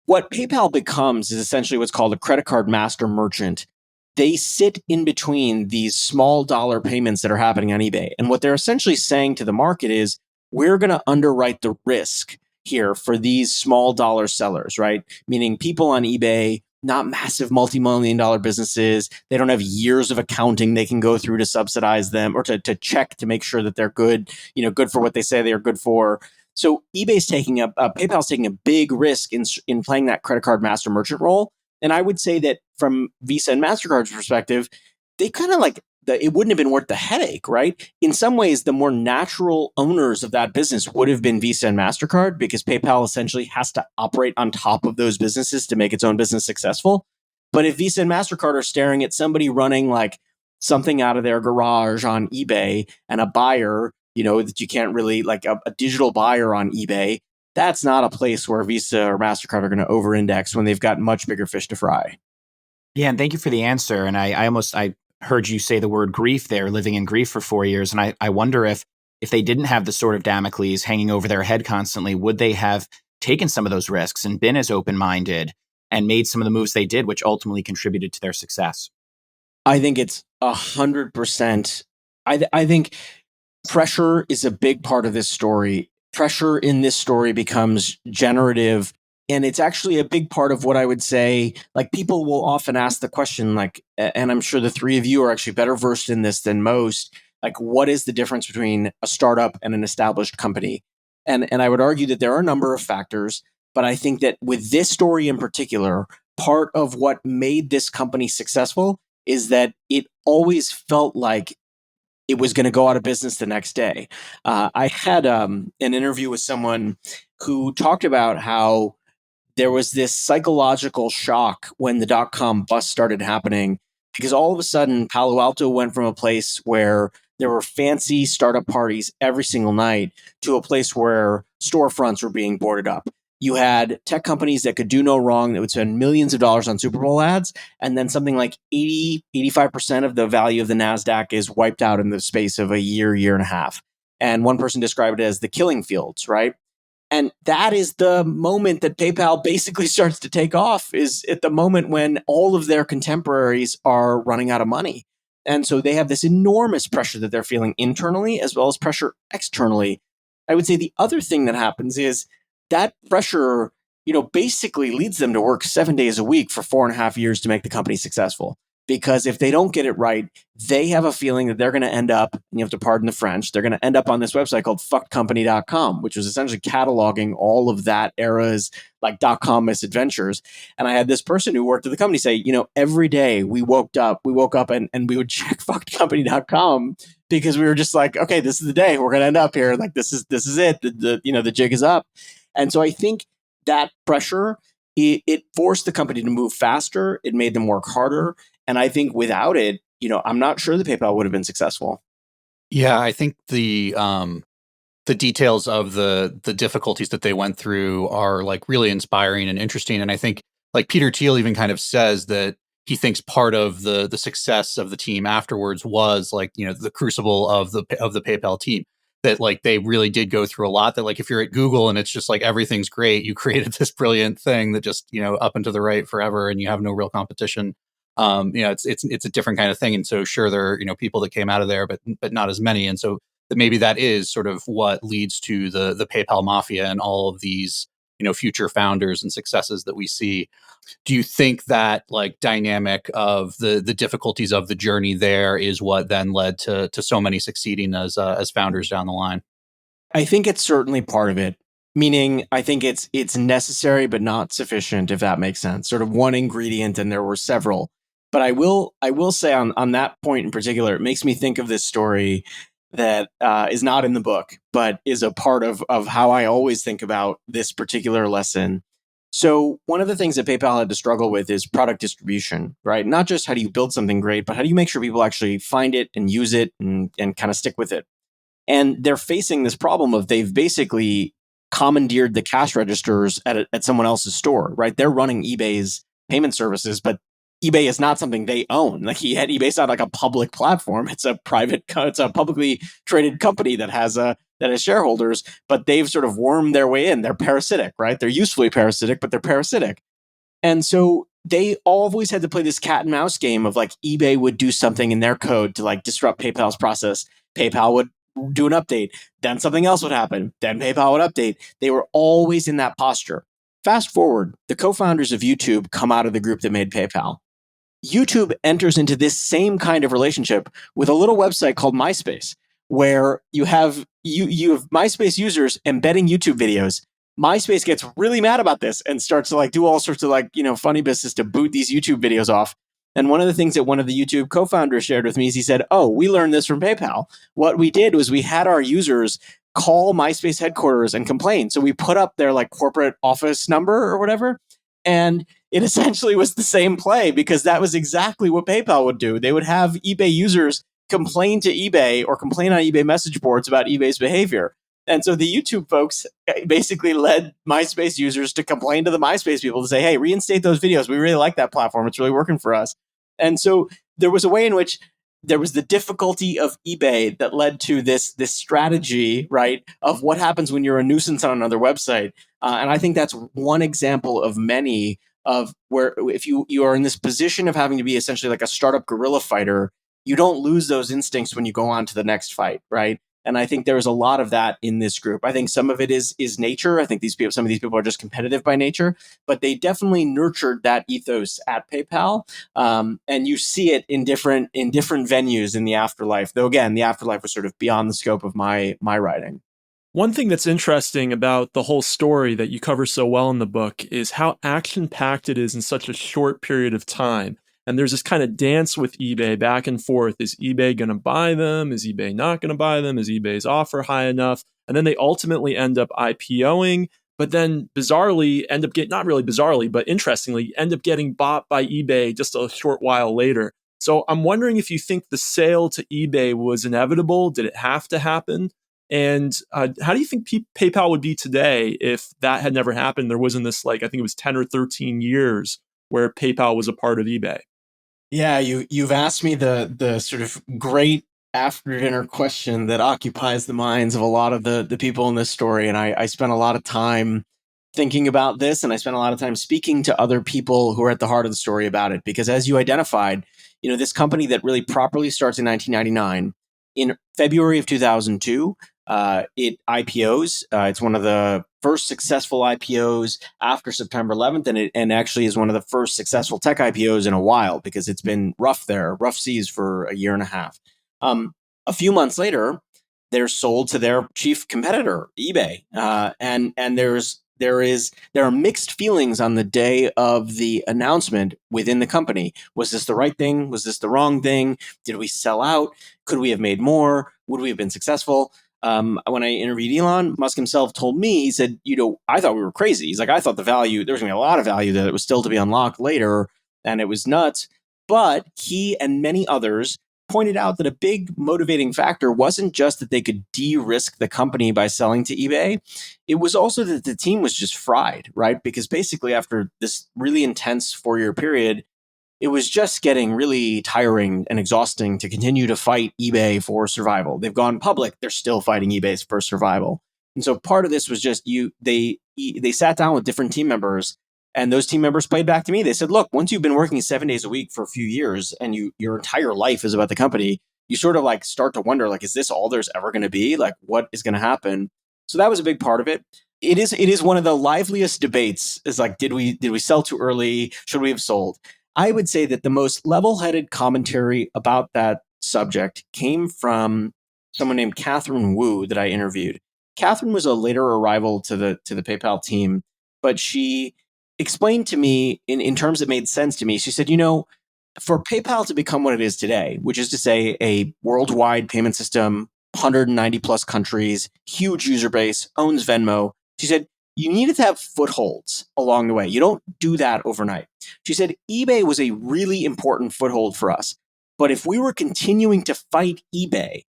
what PayPal becomes is essentially what's called a credit card master merchant. They sit in between these small dollar payments that are happening on eBay. And what they're essentially saying to the market is, we're going to underwrite the risk here for these small dollar sellers, right? Meaning people on eBay, not massive multi-million dollar businesses. They don't have years of accounting they can go through to subsidize them or to check to make sure that they're good, good for what they say they are good for. So PayPal's taking a big risk in playing that credit card master merchant role. And I would say that from Visa and MasterCard's perspective, they kind of it wouldn't have been worth the headache, right? In some ways, the more natural owners of that business would have been Visa and MasterCard, because PayPal essentially has to operate on top of those businesses to make its own business successful. But if Visa and MasterCard are staring at somebody running something out of their garage on eBay and a buyer, that you can't really, a digital buyer on eBay, that's not a place where Visa or MasterCard are going to over-index when they've got much bigger fish to fry. Yeah, and thank you for the answer. And I heard you say the word grief there, living in grief for 4 years. And I wonder if they didn't have the sword of Damocles hanging over their head constantly, would they have taken some of those risks and been as open-minded and made some of the moves they did, which ultimately contributed to their success? I think it's 100%. I think pressure is a big part of this story. Pressure in this story becomes generative. And it's actually a big part of what I would say, people will often ask the question, and I'm sure the three of you are actually better versed in this than most, what is the difference between a startup and an established company? And I would argue that there are a number of factors, but I think that with this story in particular, part of what made this company successful is that it always felt like it was going to go out of business the next day. I had an interview with someone who talked about how there was this psychological shock when the dot-com bust started happening, because all of a sudden Palo Alto went from a place where there were fancy startup parties every single night to a place where storefronts were being boarded up. You had tech companies that could do no wrong that would spend millions of dollars on Super Bowl ads, and then something like 85% of the value of the NASDAQ is wiped out in the space of a year and a half. And one person described it as the killing fields, right? And that is the moment that PayPal basically starts to take off, is at the moment when all of their contemporaries are running out of money. And so they have this enormous pressure that they're feeling internally as well as pressure externally. I would say the other thing that happens is that pressure, basically leads them to work 7 days a week for 4.5 years to make the company successful. Because if they don't get it right, they have a feeling that they're going to end up, and you have to pardon the French, they're going to end up on this website called fuckedcompany.com, which was essentially cataloging all of that era's .com misadventures. And I had this person who worked at the company say, every day we woke up and we would check fuckedcompany.com because we were just like, okay, this is the day we're going to end up here. This is it. The jig is up. And so I think that pressure, it forced the company to move faster. It made them work harder. And I think without it, I'm not sure the PayPal would have been successful. Yeah, I think the details of the difficulties that they went through are really inspiring and interesting. And I think Peter Thiel even kind of says that he thinks part of the success of the team afterwards was the crucible of the PayPal team. That they really did go through a lot. That if you're at Google and it's just everything's great, you created this brilliant thing that just up and to the right forever, and you have no real competition. It's a different kind of thing. And so sure, there are people that came out of there, but not as many. And so maybe that is sort of what leads to the PayPal mafia and all of these, future founders and successes that we see. Do you think that like dynamic of the difficulties of the journey there is what then led to so many succeeding as founders down the line? I think it's certainly part of it. Meaning, I think it's necessary but not sufficient, if that makes sense. Sort of one ingredient, and there were several. But I will say on that point in particular, it makes me think of this story that is not in the book, but is a part of how I always think about this particular lesson. So one of the things that PayPal had to struggle with is product distribution, right? Not just how do you build something great, but how do you make sure people actually find it and use it and kind of stick with it. And they're facing this problem of they've basically commandeered the cash registers at someone else's store, right? They're running eBay's payment services, but eBay is not something they own. Like eBay's not like a public platform. It's a publicly traded company that has shareholders, but they've sort of wormed their way in. They're parasitic, right? They're usefully parasitic, but they're parasitic. And so they always had to play this cat and mouse game of like eBay would do something in their code to like disrupt PayPal's process. PayPal would do an update, then something else would happen, then PayPal would update. They were always in that posture. Fast forward, the co-founders of YouTube come out of the group that made PayPal. YouTube enters into this same kind of relationship with a little website called MySpace, where you have MySpace users embedding YouTube videos. MySpace gets really mad about this and starts to like do all sorts of like, funny business to boot these YouTube videos off. And one of the things that one of the YouTube co-founders shared with me is he said, "Oh, we learned this from PayPal. What we did was we had our users call MySpace headquarters and complain. So we put up their like corporate office number or whatever. And it essentially was the same play because that was exactly what PayPal would do. They would have eBay users complain to eBay or complain on eBay message boards about eBay's behavior. And so the YouTube folks basically led MySpace users to complain to the MySpace people to say, hey, reinstate those videos. We really like that platform. It's really working for us. And so there was a way in which there was the difficulty of eBay that led to this strategy, right, of what happens when you're a nuisance on another website. And I think that's one example of many of where if you are in this position of having to be essentially like a startup guerrilla fighter, you don't lose those instincts when you go on to the next fight, right? And I think there's a lot of that in this group. I think some of it is nature. I think some of these people are just competitive by nature, but they definitely nurtured that ethos at PayPal. And you see it in different venues in the afterlife. Though again, the afterlife was sort of beyond the scope of my writing. One thing that's interesting about the whole story that you cover so well in the book is how action-packed it is in such a short period of time. And there's this kind of dance with eBay back and forth. Is eBay going to buy them? Is eBay not going to buy them? Is eBay's offer high enough? And then they ultimately end up IPOing, but then bizarrely end up getting, not really bizarrely, but interestingly, end up getting bought by eBay just a short while later. So I'm wondering if you think the sale to eBay was inevitable. Did it have to happen? And how do you think PayPal would be today if that had never happened? There wasn't this, like, I think it was 10 or 13 years where PayPal was a part of eBay. Yeah, you've asked me the sort of great after dinner question that occupies the minds of a lot of the people in this story. And I spent a lot of time thinking about this, and I spent a lot of time speaking to other people who are at the heart of the story about it. Because as you identified, this company that really properly starts in 1999, in February of 2002, it IPOs. It's one of the first successful IPOs after September 11th, and actually is one of the first successful tech IPOs in a while because it's been rough seas for a year and a half. A few months later, they're sold to their chief competitor, eBay, and there are mixed feelings on the day of the announcement within the company. Was this the right thing? Was this the wrong thing? Did we sell out? Could we have made more? Would we have been successful? When I interviewed Elon, Musk himself told me, he said, I thought we were crazy. He's like, I thought there was going to be a lot of value that it was still to be unlocked later, and it was nuts. But he and many others pointed out that a big motivating factor wasn't just that they could de-risk the company by selling to eBay. It was also that the team was just fried, right? Because basically after this really intense 4-year period, it was just getting really tiring and exhausting to continue to fight eBay for survival. They've gone public. They're still fighting eBay for survival. And so part of this was just they sat down with different team members, and those team members played back to me. They said, look, once you've been working 7 days a week for a few years and your entire life is about the company, you sort of like start to wonder, like, is this all there's ever going to be? Like, what is going to happen? So that was a big part of it. It is one of the liveliest debates, is like, did we sell too early? Should we have sold? I would say that the most level-headed commentary about that subject came from someone named Catherine Wu that I interviewed. Catherine was a later arrival to the PayPal team, but she explained to me in terms that made sense to me. She said, for PayPal to become what it is today, which is to say a worldwide payment system, 190 plus countries, huge user base, owns Venmo, she said, you needed to have footholds along the way. You don't do that overnight. She said, eBay was a really important foothold for us. But if we were continuing to fight eBay,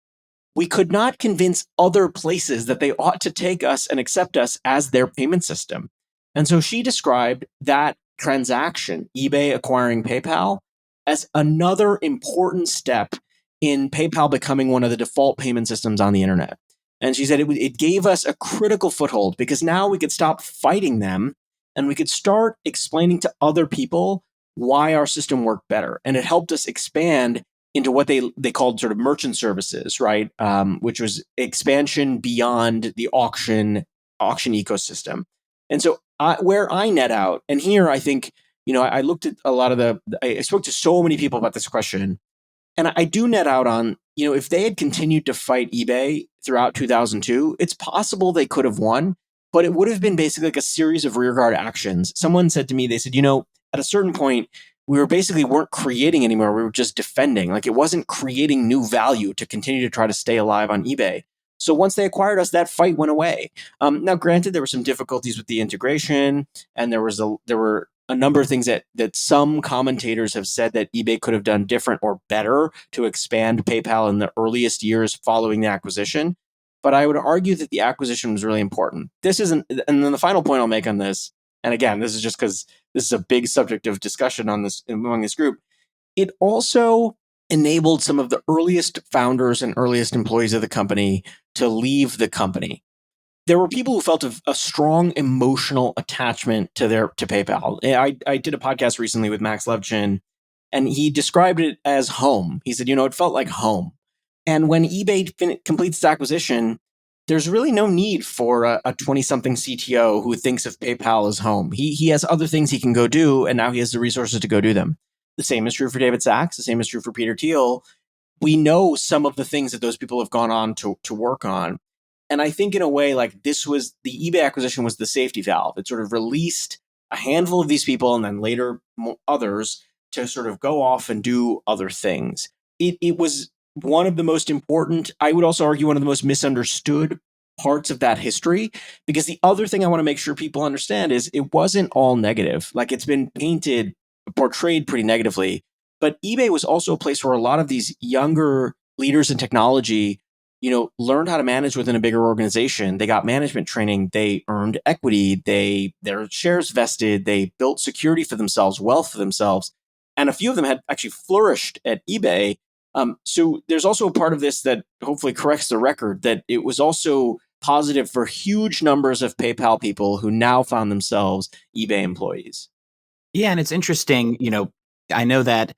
we could not convince other places that they ought to take us and accept us as their payment system. And so she described that transaction, eBay acquiring PayPal, as another important step in PayPal becoming one of the default payment systems on the internet. And she said it gave us a critical foothold because now we could stop fighting them and we could start explaining to other people why our system worked better. And it helped us expand into what they called sort of merchant services, right? Which was expansion beyond the auction ecosystem. And so where I net out, and here I think, I looked at a lot of I spoke to so many people about this question, and I do net out on, if they had continued to fight eBay throughout 2002, it's possible they could have won, but it would have been basically like a series of rearguard actions. Someone said to me, they said, at a certain point, we weren't creating anymore. We were just defending. Like, it wasn't creating new value to continue to try to stay alive on eBay. So once they acquired us, that fight went away. Now, granted, there were some difficulties with the integration, and there were a number of things that some commentators have said that eBay could have done different or better to expand PayPal in the earliest years following the acquisition. But I would argue that the acquisition was really important. And then the final point I'll make on this, and again, this is just because this is a big subject of discussion among this group. It also enabled some of the earliest founders and earliest employees of the company to leave the company. There were people who felt a strong emotional attachment to PayPal. I did a podcast recently with Max Levchin, and he described it as home. He said, it felt like home. And when eBay completes its acquisition, there's really no need for a 20-something CTO who thinks of PayPal as home. He has other things he can go do, and now he has the resources to go do them. The same is true for David Sachs. The same is true for Peter Thiel. We know some of the things that those people have gone on to work on. And I think in a way, like, the eBay acquisition was the safety valve. It sort of released a handful of these people and then later others to sort of go off and do other things. It was one of the most important, I would also argue one of the most misunderstood parts of that history, because the other thing I want to make sure people understand is it wasn't all negative. Like, it's been portrayed pretty negatively, but eBay was also a place where a lot of these younger leaders in technology, learned how to manage within a bigger organization. They got management training. They earned equity. Their shares vested. They built security for themselves, wealth for themselves. And a few of them had actually flourished at eBay. So there's also a part of this that hopefully corrects the record, that it was also positive for huge numbers of PayPal people who now found themselves eBay employees. Yeah, and it's interesting, I know that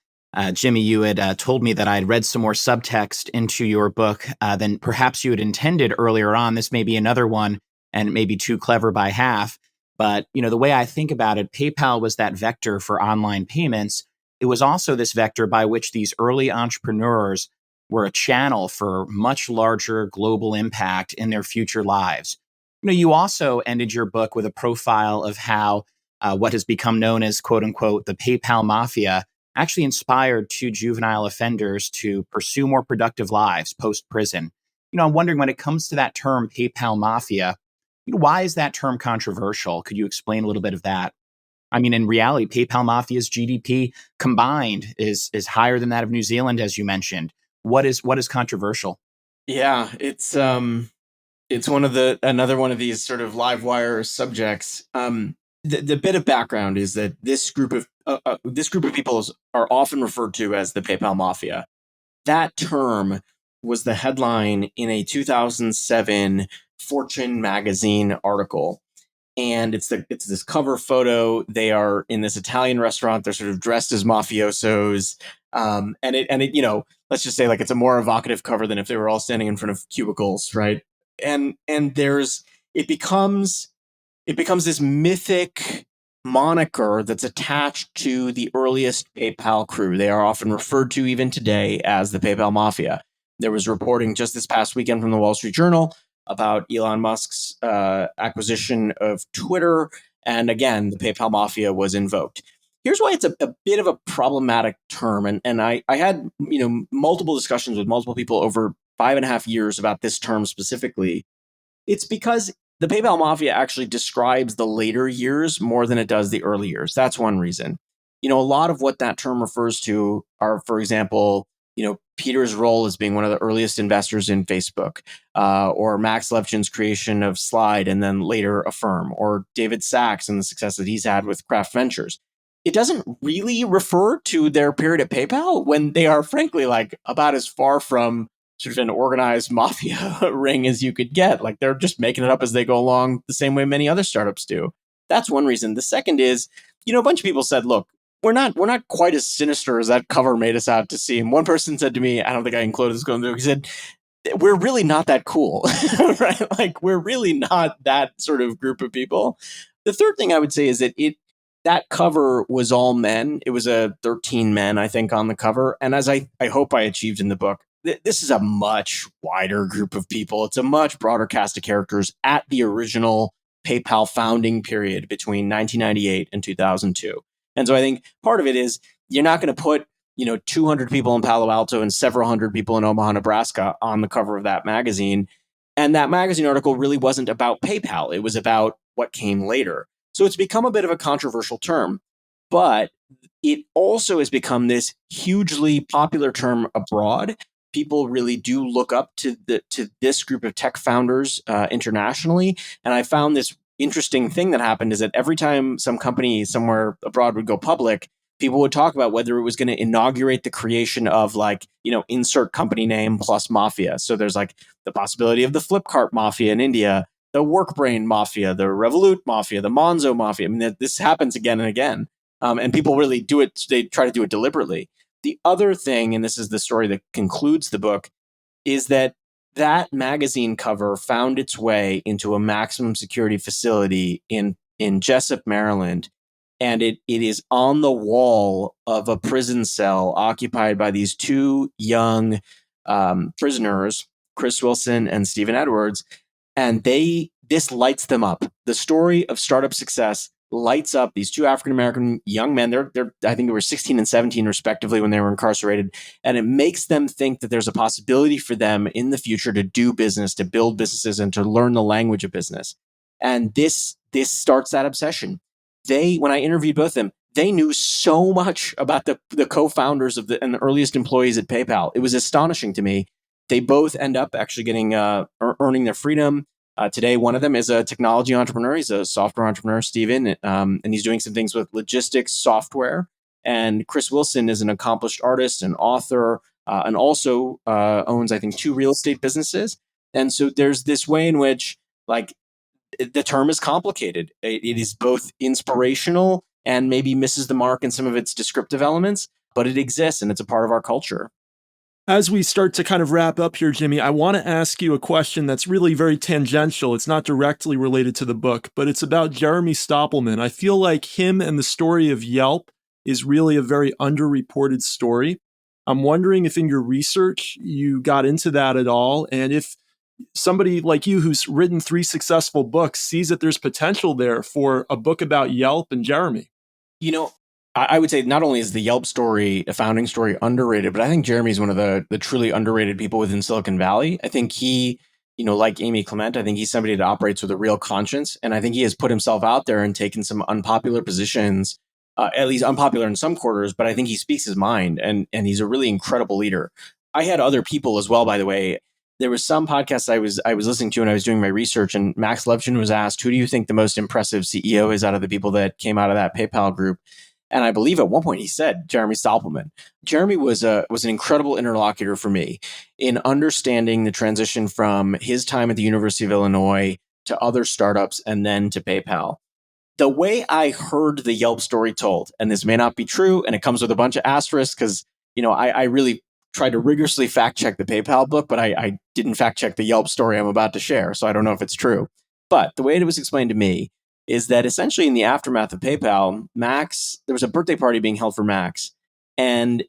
Jimmy, you had told me that I had read some more subtext into your book than perhaps you had intended earlier on. This may be another one, and it may be too clever by half. But, the way I think about it, PayPal was that vector for online payments. It was also this vector by which these early entrepreneurs were a channel for much larger global impact in their future lives. You also ended your book with a profile of how what has become known as, quote unquote, the PayPal mafia actually inspired two juvenile offenders to pursue more productive lives post-prison. I'm wondering, when it comes to that term, PayPal mafia, why is that term controversial? Could you explain a little bit of that? I mean, in reality, PayPal mafia's GDP combined is higher than that of New Zealand, as you mentioned. What is controversial? Yeah, it's another one of these sort of live wire subjects. The bit of background is that this group of people are often referred to as the PayPal Mafia. That term was the headline in a 2007 Fortune magazine article, and it's this cover photo. They are in this Italian restaurant. They're sort of dressed as mafiosos, and it let's just say like it's a more evocative cover than if they were all standing in front of cubicles, right? And it becomes this mythic moniker that's attached to the earliest PayPal crew. They are often referred to even today as the PayPal Mafia. There was reporting just this past weekend from the Wall Street Journal about Elon Musk's acquisition of Twitter. And again, the PayPal Mafia was invoked. Here's why it's a bit of a problematic term. And I had multiple discussions with multiple people over 5.5 years about this term specifically. It's because the PayPal Mafia actually describes the later years more than it does the early years. That's one reason. A lot of what that term refers to are, for example, Peter's role as being one of the earliest investors in Facebook, or Max Levchin's creation of Slide and then later Affirm, or David Sachs and the success that he's had with Craft Ventures. It doesn't really refer to their period at PayPal when they are frankly like about as far from sort of an organized mafia ring as you could get. Like they're just making it up as they go along the same way many other startups do. That's one reason. The second is, a bunch of people said, look, we're not quite as sinister as that cover made us out to seem. One person said to me, I don't think I included this going through, he said, we're really not that cool, right? Like we're really not that sort of group of people. The third thing I would say is that that cover was all men. It was 13 men, I think, on the cover. And as I hope I achieved in the book, this is a much wider group of people. It's a much broader cast of characters at the original PayPal founding period between 1998 and 2002. And so I think part of it is you're not going to put 200 people in Palo Alto and several hundred people in Omaha, Nebraska on the cover of that magazine. And that magazine article really wasn't about PayPal. It was about what came later. So it's become a bit of a controversial term, but it also has become this hugely popular term abroad. People really do look up to this group of tech founders internationally. And I found this interesting thing that happened is that every time some company somewhere abroad would go public, people would talk about whether it was going to inaugurate the creation of insert company name plus mafia. So there's like the possibility of the Flipkart Mafia in India, the WorkBrain Mafia, the Revolut Mafia, the Monzo Mafia. I mean, this happens again and again. And people really do it. They try to do it deliberately. The other thing, and this is the story that concludes the book, is that magazine cover found its way into a maximum security facility in Jessup, Maryland. And it is on the wall of a prison cell occupied by these two young prisoners, Chris Wilson and Stephen Edwards. And this lights them up. The story of startup success lights up these two African-American young men. They're I think they were 16 and 17 respectively when they were incarcerated. And it makes them think that there's a possibility for them in the future to do business, to build businesses, and to learn the language of business. And this starts that obsession. When I interviewed both of them, they knew so much about the co-founders and the earliest employees at PayPal. It was astonishing to me. They both end up actually getting earning their freedom. Today, one of them is a technology entrepreneur. He's a software entrepreneur, Steven, and he's doing some things with logistics software. And Chris Wilson is an accomplished artist and author, and also owns, I think, 2 real estate businesses. And so there's this way in which, the term is complicated. It is both inspirational and maybe misses the mark in some of its descriptive elements, but it exists and it's a part of our culture. As we start to kind of wrap up here, Jimmy, I want to ask you a question that's really very tangential. It's not directly related to the book, but it's about Jeremy Stoppelman. I feel like him and the story of Yelp is really a very underreported story. I'm wondering if in your research you got into that at all, and if somebody like you who's written 3 successful books sees that there's potential there for a book about Yelp and Jeremy. I would say not only is the Yelp story, a founding story, underrated, but I think Jeremy's one of the truly underrated people within Silicon Valley. I think he, like Amy Clement, I think he's somebody that operates with a real conscience. And I think he has put himself out there and taken some unpopular positions, at least unpopular in some quarters, but I think he speaks his mind and he's a really incredible leader. I had other people as well, by the way. There was some podcasts I was listening to and I was doing my research, and Max Levchin was asked, who do you think the most impressive CEO is out of the people that came out of that PayPal group? And I believe at one point he said Jeremy Stoppelman. Jeremy was an incredible interlocutor for me in understanding the transition from his time at the University of Illinois to other startups and then to PayPal. The way I heard the Yelp story told, and this may not be true, and it comes with a bunch of asterisks because I really tried to rigorously fact check the PayPal book, but I didn't fact check the Yelp story I'm about to share. So I don't know if it's true. But the way it was explained to me is that essentially in the aftermath of PayPal, there was a birthday party being held for Max. And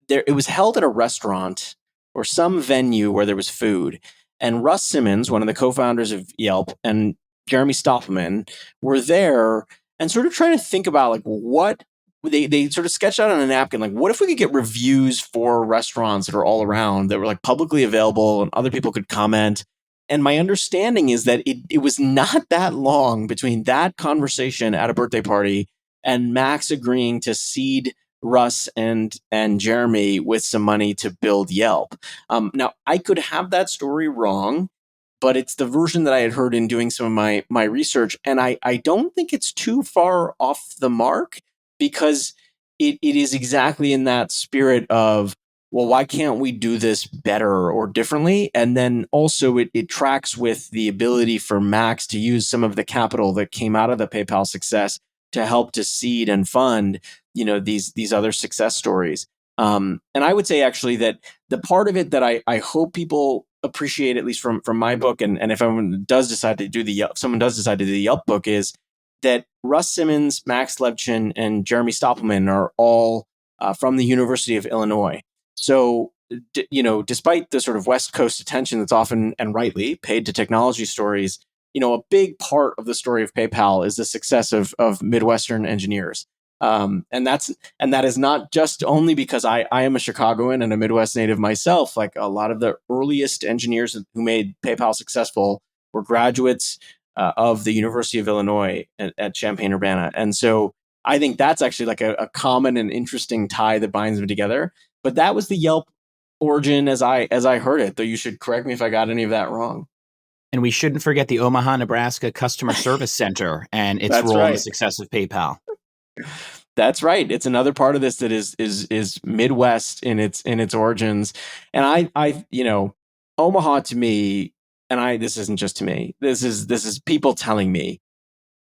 it was held at a restaurant or some venue where there was food. And Russ Simmons, one of the co-founders of Yelp, and Jeremy Stoppelman were there and sort of trying to think about like what they sort of sketched out on a napkin, like what if we could get reviews for restaurants that are all around that were like publicly available and other people could comment. And my understanding is that it was not that long between that conversation at a birthday party and Max agreeing to seed Russ and Jeremy with some money to build Yelp. Now, I could have that story wrong, but it's the version that I had heard in doing some of my research. And I don't think it's too far off the mark because it is exactly in that spirit of, well, why can't we do this better or differently? And then also it tracks with the ability for Max to use some of the capital that came out of the PayPal success to help to seed and fund, these other success stories. And I would say actually that the part of it that I hope people appreciate, at least from my book, and if someone does decide to do the Yelp book, is that Russ Simmons, Max Levchin, and Jeremy Stoppelman are all from the University of Illinois. So, despite the sort of West Coast attention that's often and rightly paid to technology stories, a big part of the story of PayPal is the success of Midwestern engineers. And that is not just only because I am a Chicagoan and a Midwest native myself. Like a lot of the earliest engineers who made PayPal successful were graduates of the University of Illinois at Champaign-Urbana. And so I think that's actually like a common and interesting tie that binds them together. But that was the Yelp origin as I heard it, though you should correct me if I got any of that wrong. And we shouldn't forget the Omaha, Nebraska Customer Service Center and its That's role in right. the success of PayPal. That's right. It's another part of this that is Midwest in its origins. And I Omaha to me, and this isn't just to me. This is people telling me,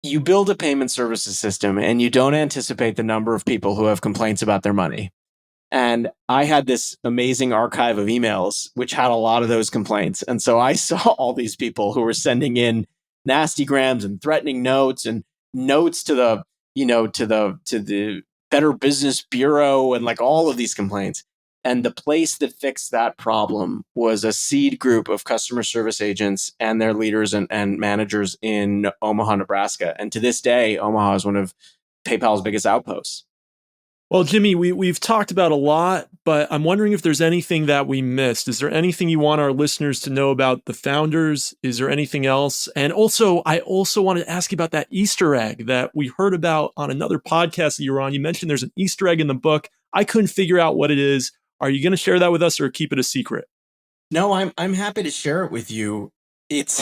you build a payment services system and you don't anticipate the number of people who have complaints about their money. And I had this amazing archive of emails, which had a lot of those complaints. And so I saw all these people who were sending in nasty grams and threatening notes and notes to the Better Business Bureau and like all of these complaints. And the place that fixed that problem was a seed group of customer service agents and their leaders and managers in Omaha, Nebraska. And to this day, Omaha is one of PayPal's biggest outposts. Well, Jimmy, we've talked about a lot, but I'm wondering if there's anything that we missed. Is there anything you want our listeners to know about the founders? Is there anything else? And also, I also wanted to ask you about that Easter egg that we heard about on another podcast that you were on. You mentioned there's an Easter egg in the book. I couldn't figure out what it is. Are you going to share that with us or keep it a secret? No, I'm happy to share it with you. It's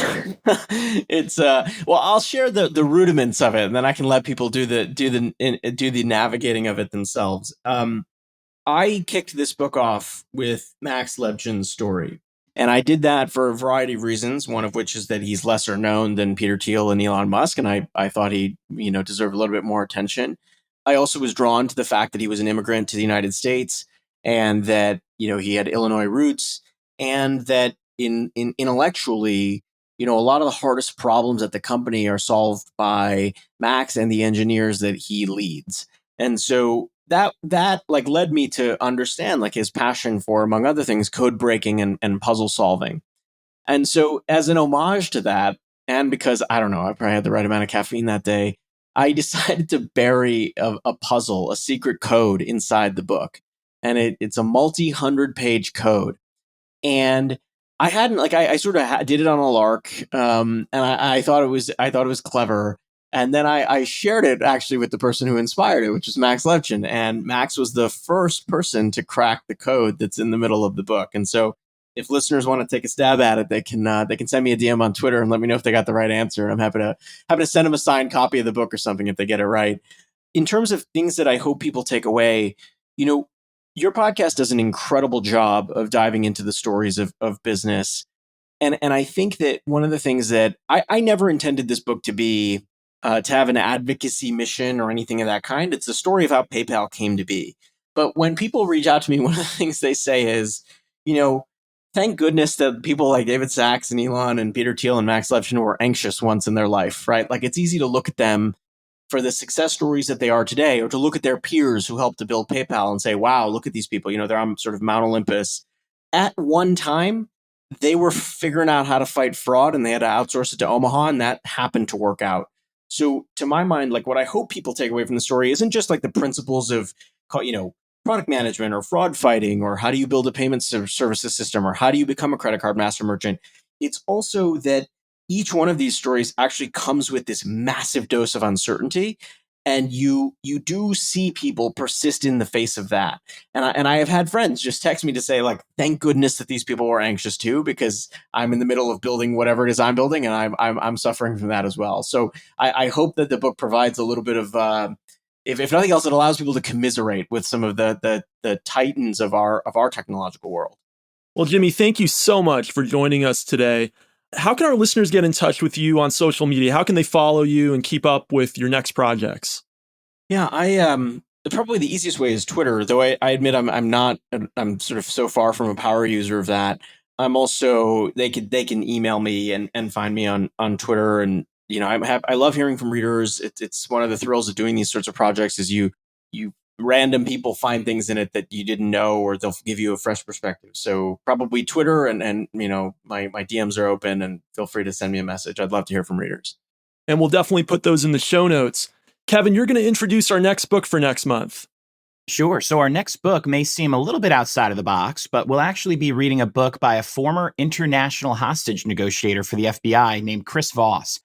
well, I'll share the rudiments of it, and then I can let people do the navigating of it themselves. I kicked this book off with Max Levchin's story, and I did that for a variety of reasons. One of which is that he's lesser known than Peter Thiel and Elon Musk, and I thought he deserved a little bit more attention. I also was drawn to the fact that he was an immigrant to the United States, and that he had Illinois roots, and that in intellectually, a lot of the hardest problems at the company are solved by Max and the engineers that he leads. And so that like led me to understand like his passion for, among other things, code breaking and puzzle solving. And so as an homage to that, and because I don't know, I probably had the right amount of caffeine that day, I decided to bury a puzzle, a secret code inside the book. And it's a multi-100-page code. And I hadn't I sort of did it on a lark, and I thought it was clever. And then I shared it actually with the person who inspired it, which is Max Levchin. And Max was the first person to crack the code that's in the middle of the book. And so, if listeners want to take a stab at it, they can send me a DM on Twitter and let me know if they got the right answer. I'm happy to send them a signed copy of the book or something if they get it right. In terms of things that I hope people take away, your podcast does an incredible job of diving into the stories of business. And I think that one of the things that I never intended this book to be, to have an advocacy mission or anything of that kind. It's the story of how PayPal came to be. But when people reach out to me, one of the things they say is, thank goodness that people like David Sachs and Elon and Peter Thiel and Max Levchin were anxious once in their life, right? Like, it's easy to look at them for the success stories that they are today, or to look at their peers who helped to build PayPal and say, wow, look at these people. They're on sort of Mount Olympus. At one time, they were figuring out how to fight fraud, and they had to outsource it to Omaha, and that happened to work out. So to my mind, like, what I hope people take away from the story isn't just like the principles of, product management or fraud fighting, or how do you build a payment services system, or how do you become a credit card master merchant. It's also that each one of these stories actually comes with this massive dose of uncertainty. And you do see people persist in the face of that. And I have had friends just text me to say, like, thank goodness that these people were anxious too, because I'm in the middle of building whatever it is I'm building, and I'm suffering from that as well. So I hope that the book provides a little bit of, if nothing else, it allows people to commiserate with some of the titans of our technological world. Well, Jimmy, thank you so much for joining us today. How can our listeners get in touch with you on social media? How can they follow you and keep up with your next projects? Yeah, probably the easiest way is Twitter, though I admit I'm sort of so far from a power user of that. I'm also, they can email me and find me on Twitter. And I love hearing from readers. It's one of the thrills of doing these sorts of projects is you random people find things in it that you didn't know, or they'll give you a fresh perspective. So probably Twitter, and my DMs are open, and feel free to send me a message. I'd love to hear from readers. And we'll definitely put those in the show notes. Kevin, you're going to introduce our next book for next month. Sure. So our next book may seem a little bit outside of the box, but we'll actually be reading a book by a former international hostage negotiator for the FBI named Chris Voss.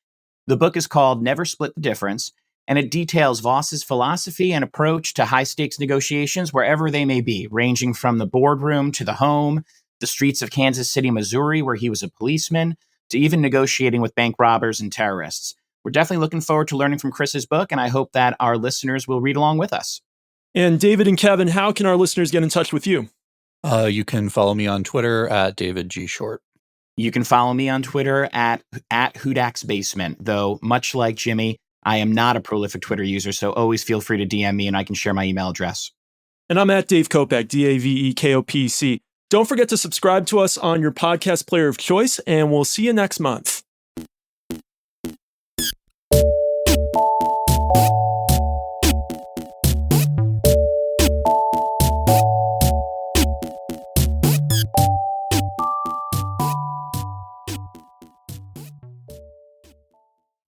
The book is called Never Split the Difference, and it details Voss's philosophy and approach to high-stakes negotiations wherever they may be, ranging from the boardroom to the home, the streets of Kansas City, Missouri, where he was a policeman, to even negotiating with bank robbers and terrorists. We're definitely looking forward to learning from Chris's book, and I hope that our listeners will read along with us. And David and Kevin, how can our listeners get in touch with you? You can follow me on Twitter at David G. Short. You can follow me on Twitter at Hudak's Basement, though much like Jimmy, I am not a prolific Twitter user, so always feel free to DM me and I can share my email address. And I'm at Dave Kopec, DAVEKOPC. Don't forget to subscribe to us on your podcast player of choice, and we'll see you next month.